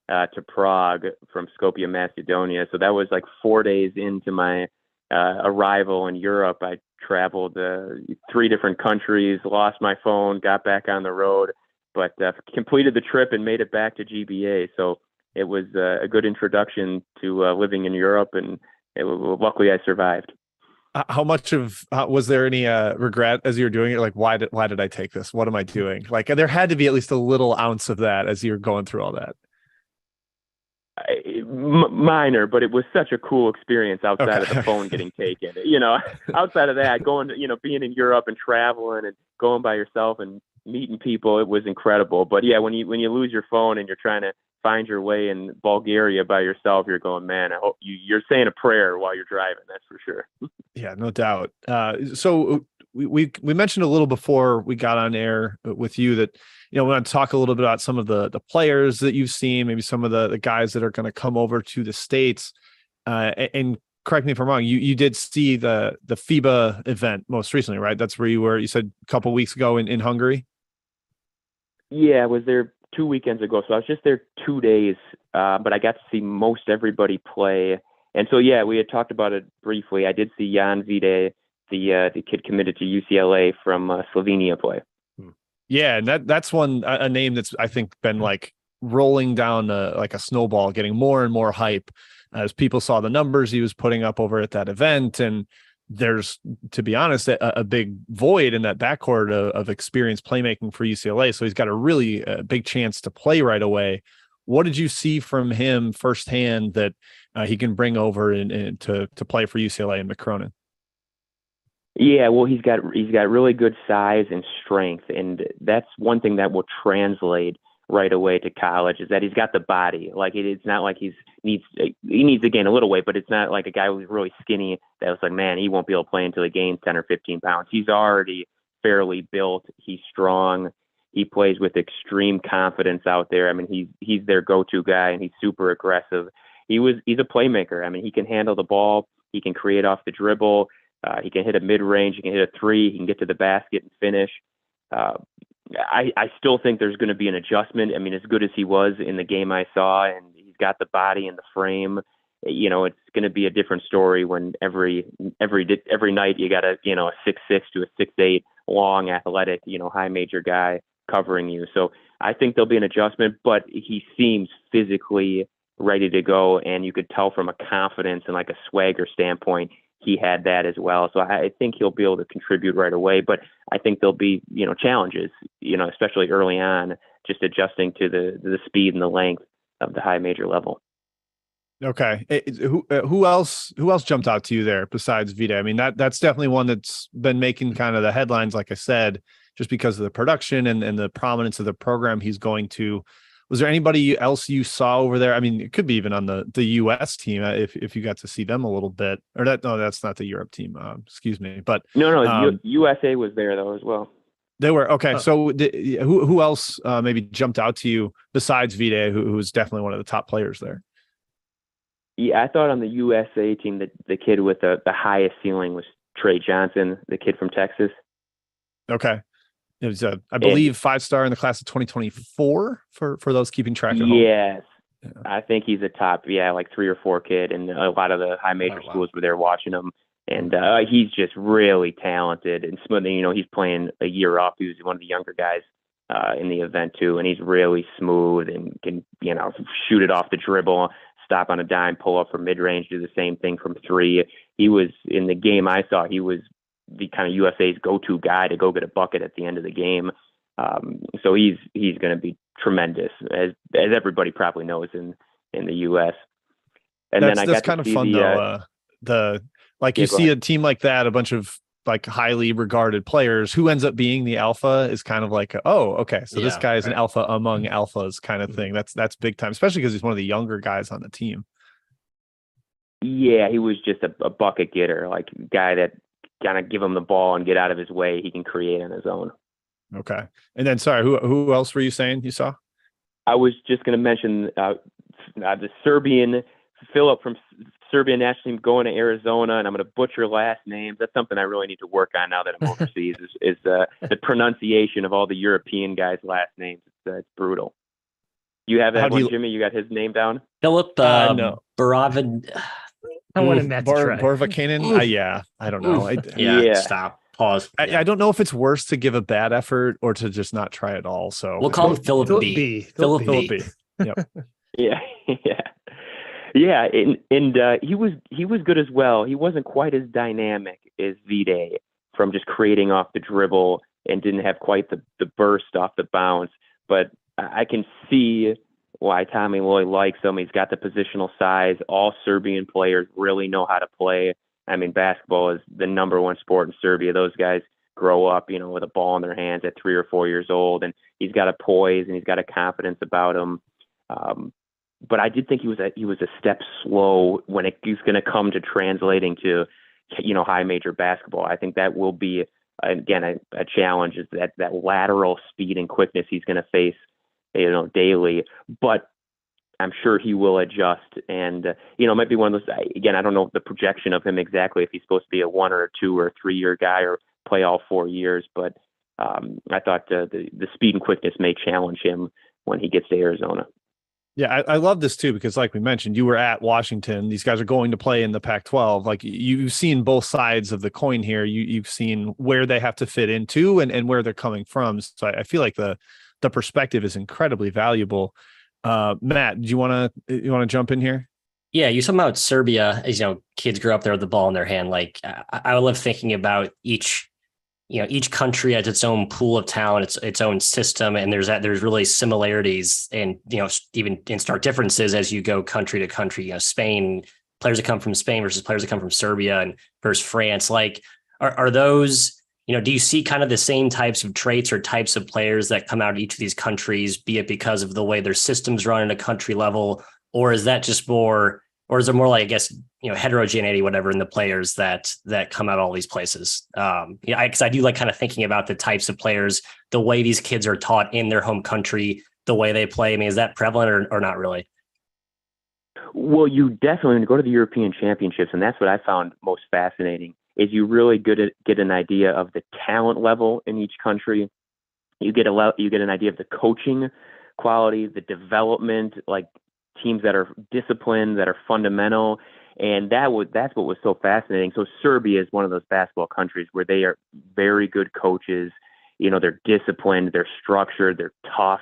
to Prague from Skopje, Macedonia. So that was like 4 days into my arrival in Europe. I traveled 3 different countries, lost my phone, got back on the road, but completed the trip and made it back to GBA. So it was a good introduction to living in Europe, and luckily I survived. How much of was there any regret as you were doing it? Like, why did I take this? What am I doing? Like, there had to be at least a little ounce of that as you're going through all that. Minor, but it was such a cool experience outside of the phone getting taken. Outside of that, going, being in Europe and traveling and going by yourself and meeting people, it was incredible. But yeah, when you lose your phone and you're trying to find your way in Bulgaria by yourself, you're going, man, I hope you're saying a prayer while you're driving. That's for sure. Yeah, no doubt. So we mentioned a little before we got on air with you that, we want to talk a little bit about some of the players that you've seen, maybe some of the guys that are going to come over to the States. And correct me if I'm wrong, you did see the FIBA event most recently, right? That's where you said a couple of weeks ago in Hungary. Yeah, I was there 2 weekends ago. So I was just there 2 days, but I got to see most everybody play. And so, yeah, we had talked about it briefly. I did see Jan Vide, the kid committed to UCLA from Slovenia, play. Yeah, and that's a name that's, I think, been like rolling down like a snowball, getting more and more hype as people saw the numbers he was putting up over at that event. And there's, to be honest, a big void in that backcourt of experienced playmaking for UCLA. So he's got a really big chance to play right away. What did you see from him firsthand that he can bring over and to play for UCLA and McCronin? Yeah, well, he's got really good size and strength, and that's one thing that will translate right away to college is that he's got the body. Like it's not like he needs to gain a little weight, but it's not like a guy who's really skinny that was like, man, he won't be able to play until he gains 10 or 15 pounds. He's already fairly built. He's strong. He plays with extreme confidence out there. I mean, he's their go-to guy, and he's super aggressive. He's a playmaker. I mean, he can handle the ball. He can create off the dribble. He can hit a mid-range. He can hit a three. He can get to the basket and finish. I still think there's going to be an adjustment. I mean, as good as he was in the game I saw, and he's got the body and the frame, you know, it's going to be a different story when every night you got a 6'6" to a 6'8" long, athletic, high major guy covering you. So I think there'll be an adjustment, but he seems physically ready to go, and you could tell from a confidence and like a swagger standpoint, he had that as well. So I think he'll be able to contribute right away, but I think there'll be, challenges, especially early on, just adjusting to the speed and the length of the high major level. Okay. Who else jumped out to you there besides Vita? I mean, that's definitely one that's been making kind of the headlines, like I said, just because of the production and the prominence of the program he's going to. Was there anybody else you saw over there? I mean, it could be even on the U.S. team if you got to see them a little bit. Or that's not the Europe team. Excuse me. But no, USA was there though as well. They were okay. Oh. So who else maybe jumped out to you besides Vite, who's definitely one of the top players there? Yeah, I thought on the USA team that the kid with the highest ceiling was Trey Johnson, the kid from Texas. Okay. It was, I believe, 5-star in the class of 2024 for those keeping track at home. Yes. Yeah. I think he's a top, like 3 or 4 kid, and a lot of the high major schools were there watching him. And he's just really talented and smooth. He's playing a year up. He was one of the younger guys in the event too, and he's really smooth and can shoot it off the dribble, stop on a dime, pull up from mid range, do the same thing from 3. He was in the game I saw. He was the kind of USA's go-to guy to go get a bucket at the end of the game. So he's going to be tremendous, as everybody probably knows in the U.S. And that's kind of fun though. You see a team like that, a bunch of like highly regarded players who ends up being the alpha is kind of like, oh, okay, so this guy is an alpha among alphas kind of thing. That's big time, especially because he's one of the younger guys on the team. Yeah, he was just a bucket getter, like a guy that kind of give him the ball and get out of his way. He can create on his own. Okay. And then, sorry, who else were you saying you saw? I was just going to mention the Serbian Philip from Serbian national team going to Arizona, and I'm going to butcher last names. That's something I really need to work on now that I'm overseas. is the pronunciation of all the European guys' last names. It's brutal. You have that one, Jimmy? You got his name down? Philip no. Baravid. I wanted Matt to try. Borvakanen? Yeah, I don't know. Stop. Pause. I don't know if it's worse to give a bad effort or to just not try at all. So we'll call him Philip B. Philip B. Yep. Yeah. And he was good as well. He wasn't quite as dynamic as Vite from just creating off the dribble and didn't have quite the burst off the bounce. But I can see why Tommy Lloyd likes him. He's got the positional size. All Serbian players really know how to play. I mean, basketball is the number one sport in Serbia. Those guys grow up, with a ball in their hands at 3 or 4 years old, and he's got a poise and he's got a confidence about him. But I did think he was a step slow when he's going to come to translating to, high major basketball. I think that will be again a challenge, is that lateral speed and quickness he's going to face, daily. But I'm sure he will adjust, and it might be one of those. Again, I don't know the projection of him exactly, if he's supposed to be a 1 or a 2 or 3 year guy or play all 4 years. But I thought the speed and quickness may challenge him when he gets to Arizona. Yeah, I love this too, because like we mentioned, you were at Washington. These guys are going to play in the Pac-12. Like you've seen both sides of the coin here. You've seen where they have to fit into and where they're coming from. So I feel like the perspective is incredibly valuable. Matt, do you want to jump in here? Yeah, you talking about Serbia, as kids grow up there with the ball in their hand. Like I love thinking about each each country has its own pool of talent, its own system, and there's really similarities and even in stark differences as you go country to country. Spain, players that come from Spain versus players that come from Serbia and versus France. Like, are those, do you see kind of the same types of traits or types of players that come out of each of these countries, be it because of the way their systems run at a country level, or is that just more, or is it more like, I guess, heterogeneity, whatever, in the players that come out of all these places? Because I do like kind of thinking about the types of players, the way these kids are taught in their home country, the way they play. I mean, is that prevalent or not really? Well, you definitely, when you go to the European Championships, and that's what I found most fascinating, is you really get an idea of the talent level in each country. You get an idea of the coaching quality, the development, like teams that are disciplined, that are fundamental. And that's what was so fascinating. So Serbia is one of those basketball countries where they are very good coaches. They're disciplined, they're structured, they're tough.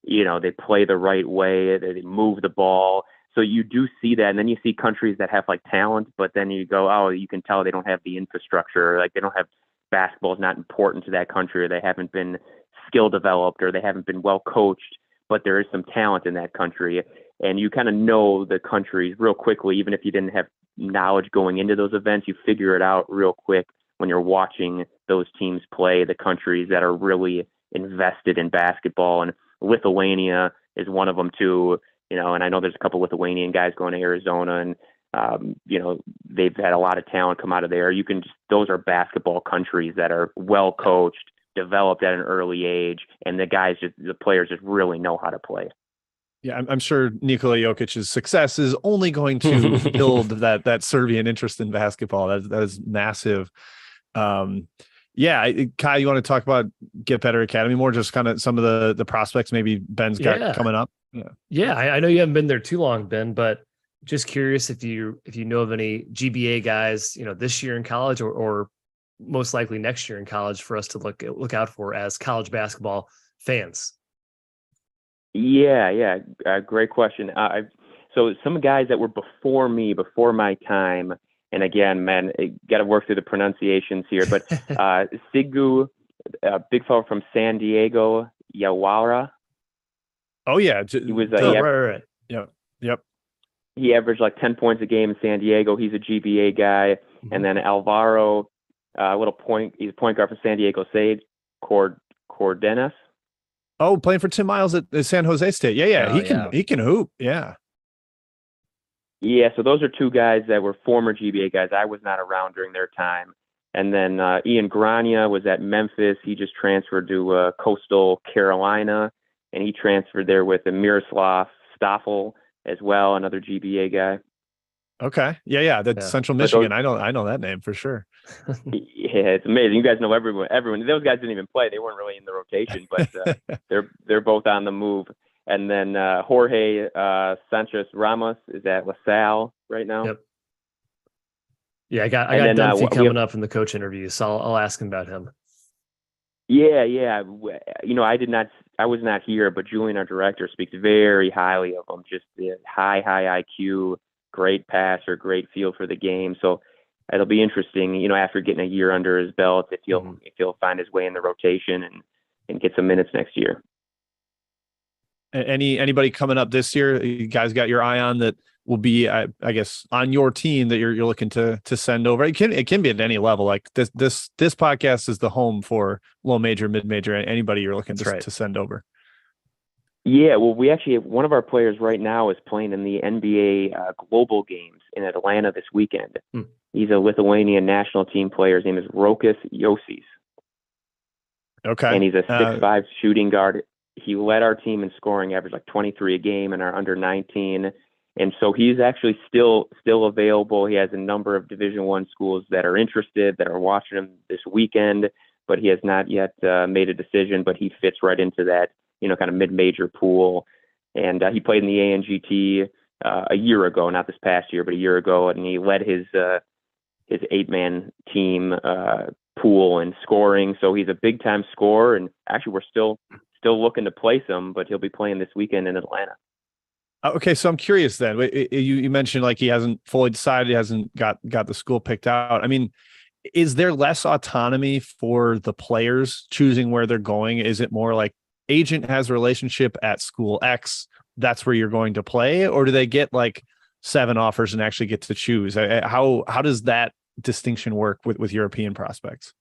They play the right way, they move the ball. So you do see that. And then you see countries that have like talent, but then you go, oh, you can tell they don't have the infrastructure. Like they don't have, basketball is not important to that country, or they haven't been skill developed, or they haven't been well coached, but there is some talent in that country. And you kind of know the countries real quickly, even if you didn't have knowledge going into those events, you figure it out real quick when you're watching those teams play, the countries that are really invested in basketball. And Lithuania is one of them too, and I know there's a couple Lithuanian guys going to Arizona, and, they've had a lot of talent come out of there. Those are basketball countries that are well coached, developed at an early age, and the players just really know how to play. Yeah, I'm sure Nikola Jokic's success is only going to build that Serbian interest in basketball. That is massive. Kai, you want to talk about Get Better Academy more? Just kind of some of the prospects maybe Ben's got coming up. Yeah. I know you haven't been there too long, Ben, but just curious if you know of any GBA guys, this year in college or most likely next year in college for us to look out for as college basketball fans. Yeah. Great question. So some guys that were before my time, and again, man, got to work through the pronunciations here, but Sigu, big fellow from San Diego, Yawara. Oh yeah, he was. Right. Yep. He averaged like 10 points a game in San Diego. He's a GBA guy, and then Alvaro, he's a point guard for San Diego State, Cordenas. Oh, playing for Tim Miles at San Jose State. Yeah. He can hoop. Yeah. Yeah. So those are two guys that were former GBA guys. I was not around during their time. And then Ian Grania was at Memphis. He just transferred to Coastal Carolina, and he transferred there with Miroslav Stoffel as well, another GBA guy. Okay. Yeah. That's Central Michigan. I know that name for sure. Yeah, it's amazing. You guys know everyone. Those guys didn't even play. They weren't really in the rotation, but they're both on the move. And then Jorge Sanchez Ramos is at LaSalle right now. Yep. Yeah, I got Dunphy coming up in the coach interview, so I'll ask him about him. Yeah. I was not here, but Julian, our director, speaks very highly of him. Just the high IQ, great passer, great feel for the game. So it'll be interesting, after getting a year under his belt, if he'll find his way in the rotation and get some minutes next year. Anybody coming up this year, you guys got your eye on that will be, I guess, on your team that you're looking to send over? It can be at any level. Like this podcast is the home for low major, mid major, anybody you're looking to send over. Yeah, well, we actually have one of our players right now is playing in the NBA Global Games in Atlanta this weekend. He's a Lithuanian national team player. His name is Rokas Josis. Okay. And he's a 6'5" shooting guard. He led our team in scoring, average like 23 a game in our under 19. And so he's actually still available. He has a number of Division I schools that are interested, that are watching him this weekend, but he has not yet made a decision, but he fits right into that, kind of mid-major pool. And he played in the ANGT a year ago, not this past year, but a year ago, and he led his 8-man team pool in scoring. So he's a big-time scorer, and actually we're still looking to place him, but he'll be playing this weekend in Atlanta. Okay, so I'm curious then. You mentioned like he hasn't fully decided, he hasn't got the school picked out. I mean, is there less autonomy for the players choosing where they're going? Is it more like agent has a relationship at school X, that's where you're going to play, or do they get like 7 offers and actually get to choose? How does that distinction work with European prospects?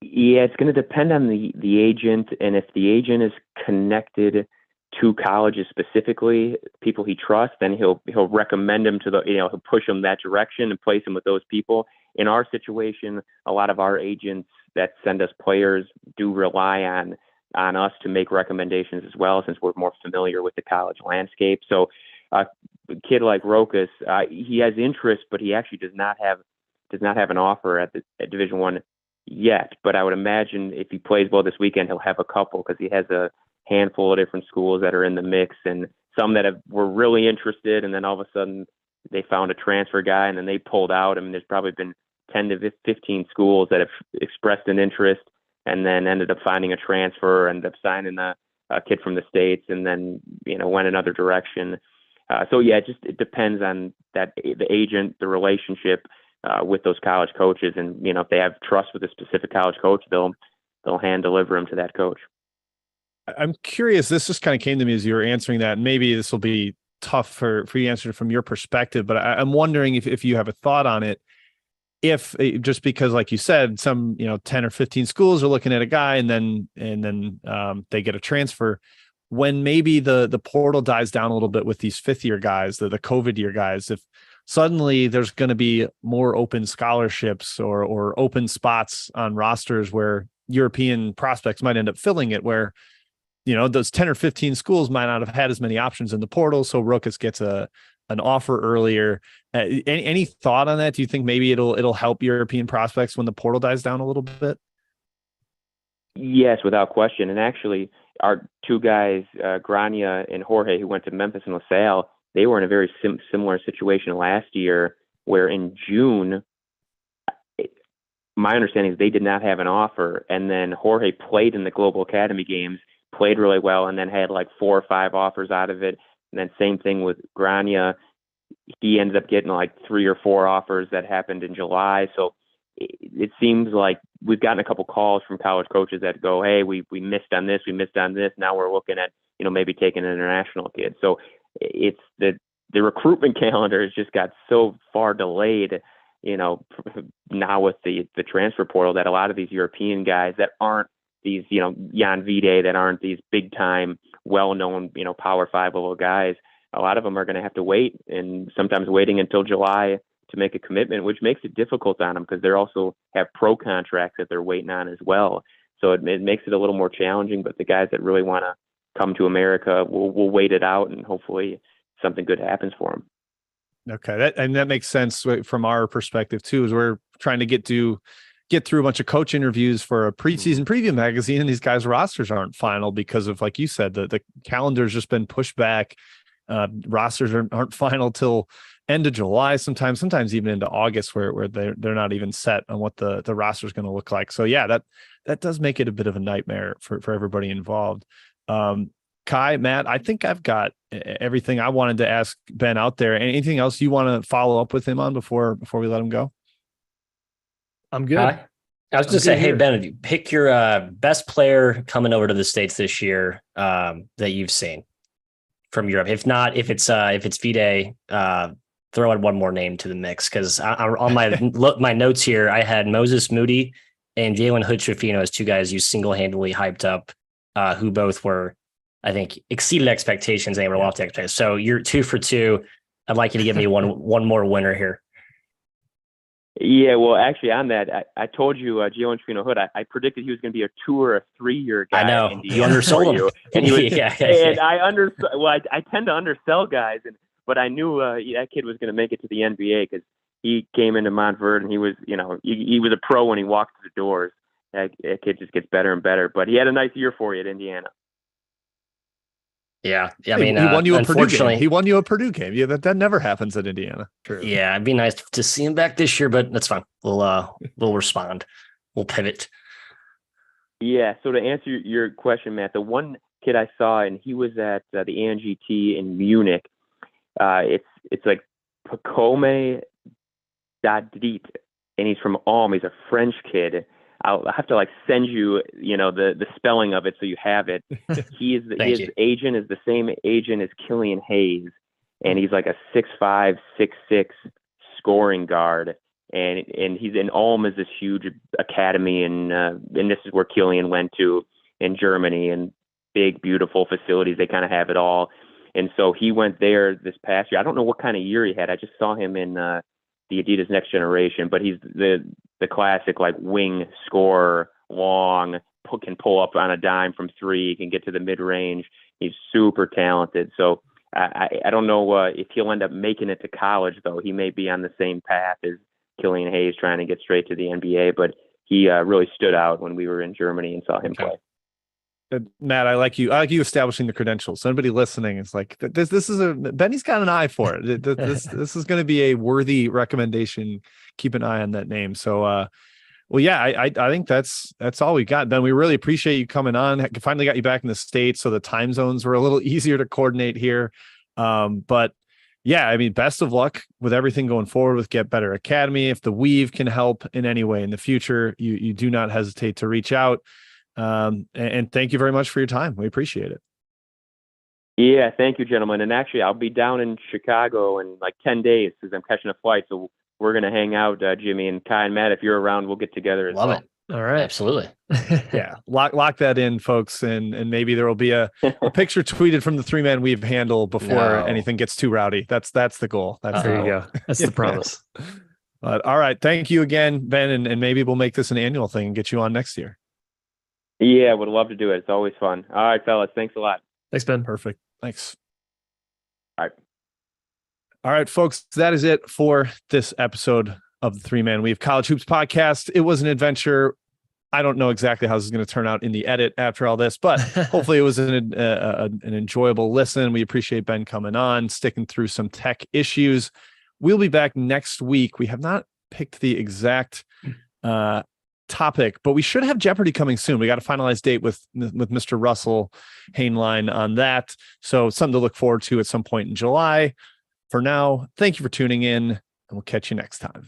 Yeah, it's going to depend on the agent, and if the agent is connected to colleges specifically, people he trusts, then he'll recommend them to he'll push them that direction and place them with those people. In our situation, a lot of our agents that send us players do rely on us to make recommendations as well, since we're more familiar with the college landscape. So a kid like Rokas, he has interest, but he actually does not have an offer at Division I yet. But I would imagine if he plays well this weekend, he'll have a couple, because he has a handful of different schools that are in the mix, and some that were really interested, and then all of a sudden they found a transfer guy and then they pulled out. I mean, there's probably been 10 to 15 schools that have expressed an interest and then ended up finding a transfer, ended up signing a kid from the States, and then, went another direction. So yeah, it depends on the agent, the relationship with those college coaches. And, if they have trust with a specific college coach, they'll hand deliver him to that coach. I'm curious, this just kind of came to me as you were answering that, and maybe this will be tough for you to answer from your perspective, but I'm wondering if you have a thought on it. If just because, like you said, some 10 or 15 schools are looking at a guy, and then they get a transfer, when maybe the portal dies down a little bit with these 5th-year guys, the COVID year guys, if suddenly there's going to be more open scholarships or open spots on rosters where European prospects might end up filling it, where those 10 or 15 schools might not have had as many options in the portal, so Rokas gets an offer earlier. Any thought on that? Do you think maybe it'll help European prospects when the portal dies down a little bit? Yes, without question. And actually, our 2 guys, Grania and Jorge, who went to Memphis and LaSalle, they were in a very similar situation last year, where in June, my understanding is they did not have an offer, and then Jorge played in the Global Academy games, played really well, and then had like 4 or 5 offers out of it. And then same thing with Grania. He ended up getting like 3 or 4 offers that happened in July. So it seems like we've gotten a couple calls from college coaches that go, hey, we missed on this, we missed on this. Now we're looking at, maybe taking an international kid. So it's the recruitment calendar has just got so far delayed, now with the transfer portal, that a lot of these European guys that aren't these, Jan Vide, that aren't these big time, well-known, Power 5 level guys, a lot of them are going to have to wait, and sometimes waiting until July to make a commitment, which makes it difficult on them, because they also have pro contracts that they're waiting on as well. So it makes it a little more challenging, but the guys that really want to come to America will wait it out, and hopefully something good happens for them. Okay. That makes sense from our perspective too, is we're trying to get through a bunch of coach interviews for a preseason preview magazine, and these guys' rosters aren't final because of, like you said, the calendar's just been pushed back. Rosters aren't final till end of July, sometimes even into August, where they're not even set on what the roster is going to look like. So yeah, that does make it a bit of a nightmare for everybody involved. Kai, Matt, I think I've got everything I wanted to ask Ben out there. Anything else you want to follow up with him on before we let him go? I'm good. I was just saying, hey, Ben, pick your best player coming over to the States this year that you've seen from Europe. If not, if it's Vide, throw in one more name to the mix, because on my notes here, I had Moses Moody and Jalen Hood-Schifino as 2 guys you single-handedly hyped up, who both were, I think, exceeded expectations and were lofty expectations. So you're 2 for 2. I'd like you to give me one more winner here. Yeah, well, actually, on that, I told you, Jalen Hood, I predicted he was going to be a 2 or a 3-year guy. I know. In You undersold him. And he was, yeah. And I tend to undersell guys, but I knew that kid was going to make it to the NBA, because he came into Montverde and he was, he was a pro when he walked through the doors. That kid just gets better and better. But he had a nice year for you at Indiana. Yeah. I mean, he won you a Purdue game. He won you a Purdue game. Yeah, that never happens at Indiana. True. Yeah, it'd be nice to see him back this year, but that's fine. We'll respond. We'll pivot. Yeah. So to answer your question, Matt, the one kid I saw, and he was at the ANGT in Munich. It's like Pacome Dadit. and he's from Ulm. He's a French kid. I'll have to like send you, the spelling of it so you have it. His agent is the same agent as Killian Hayes, and he's like a 6'5", 6'6" scoring guard. And he's in Ulm is this huge academy, and this is where Killian went to in Germany, and big, beautiful facilities. They kind of have it all. And so he went there this past year. I don't know what kind of year he had. I just saw him in the Adidas Next Generation, but he's the classic like wing scorer, long, can pull up on a dime from three, can get to the mid range. He's super talented. So I don't know if he'll end up making it to college, though. He may be on the same path as Killian Hayes, trying to get straight to the NBA, but he really stood out when we were in Germany and saw him play. Matt, I like you establishing the credentials. So anybody listening is like, this is Benny's got an eye for it. This is going to be a worthy recommendation. Keep an eye on that name. So, well, yeah, I think that's all we got. Ben, we really appreciate you coming on. Finally got you back in the States, so the time zones were a little easier to coordinate here. But yeah, I mean, best of luck with everything going forward with Get Better Academy. If the Weave can help in any way in the future, you do not hesitate to reach out. And thank you very much for your time. We appreciate it. Yeah, thank you, gentlemen. And actually, I'll be down in Chicago in like 10 days because I'm catching a flight. So we're going to hang out, Jimmy and Kai and Matt. If you're around, we'll get together as well. Love it. All right. Absolutely. Yeah. Lock that in, folks. And maybe there will be a picture tweeted from the 3-Man Weave handle before anything gets too rowdy. That's the goal. There you go. That's the promise. But all right. Thank you again, Ben. And maybe we'll make this an annual thing and get you on next year. Yeah, would love to do it. It's always fun. All right, fellas. Thanks a lot. Thanks, Ben. Perfect. Thanks. All right. All right, folks. That is it for this episode of the 3-Man Weave College Hoops Podcast. It was an adventure. I don't know exactly how this is going to turn out in the edit after all this, but hopefully it was an enjoyable listen. We appreciate Ben coming on, sticking through some tech issues. We'll be back next week. We have not picked the exact topic, but we should have Jeopardy coming soon. We got a finalized date with Mr. Russell Hainline on that. So something to look forward to at some point in July. For now, thank you for tuning in, and we'll catch you next time.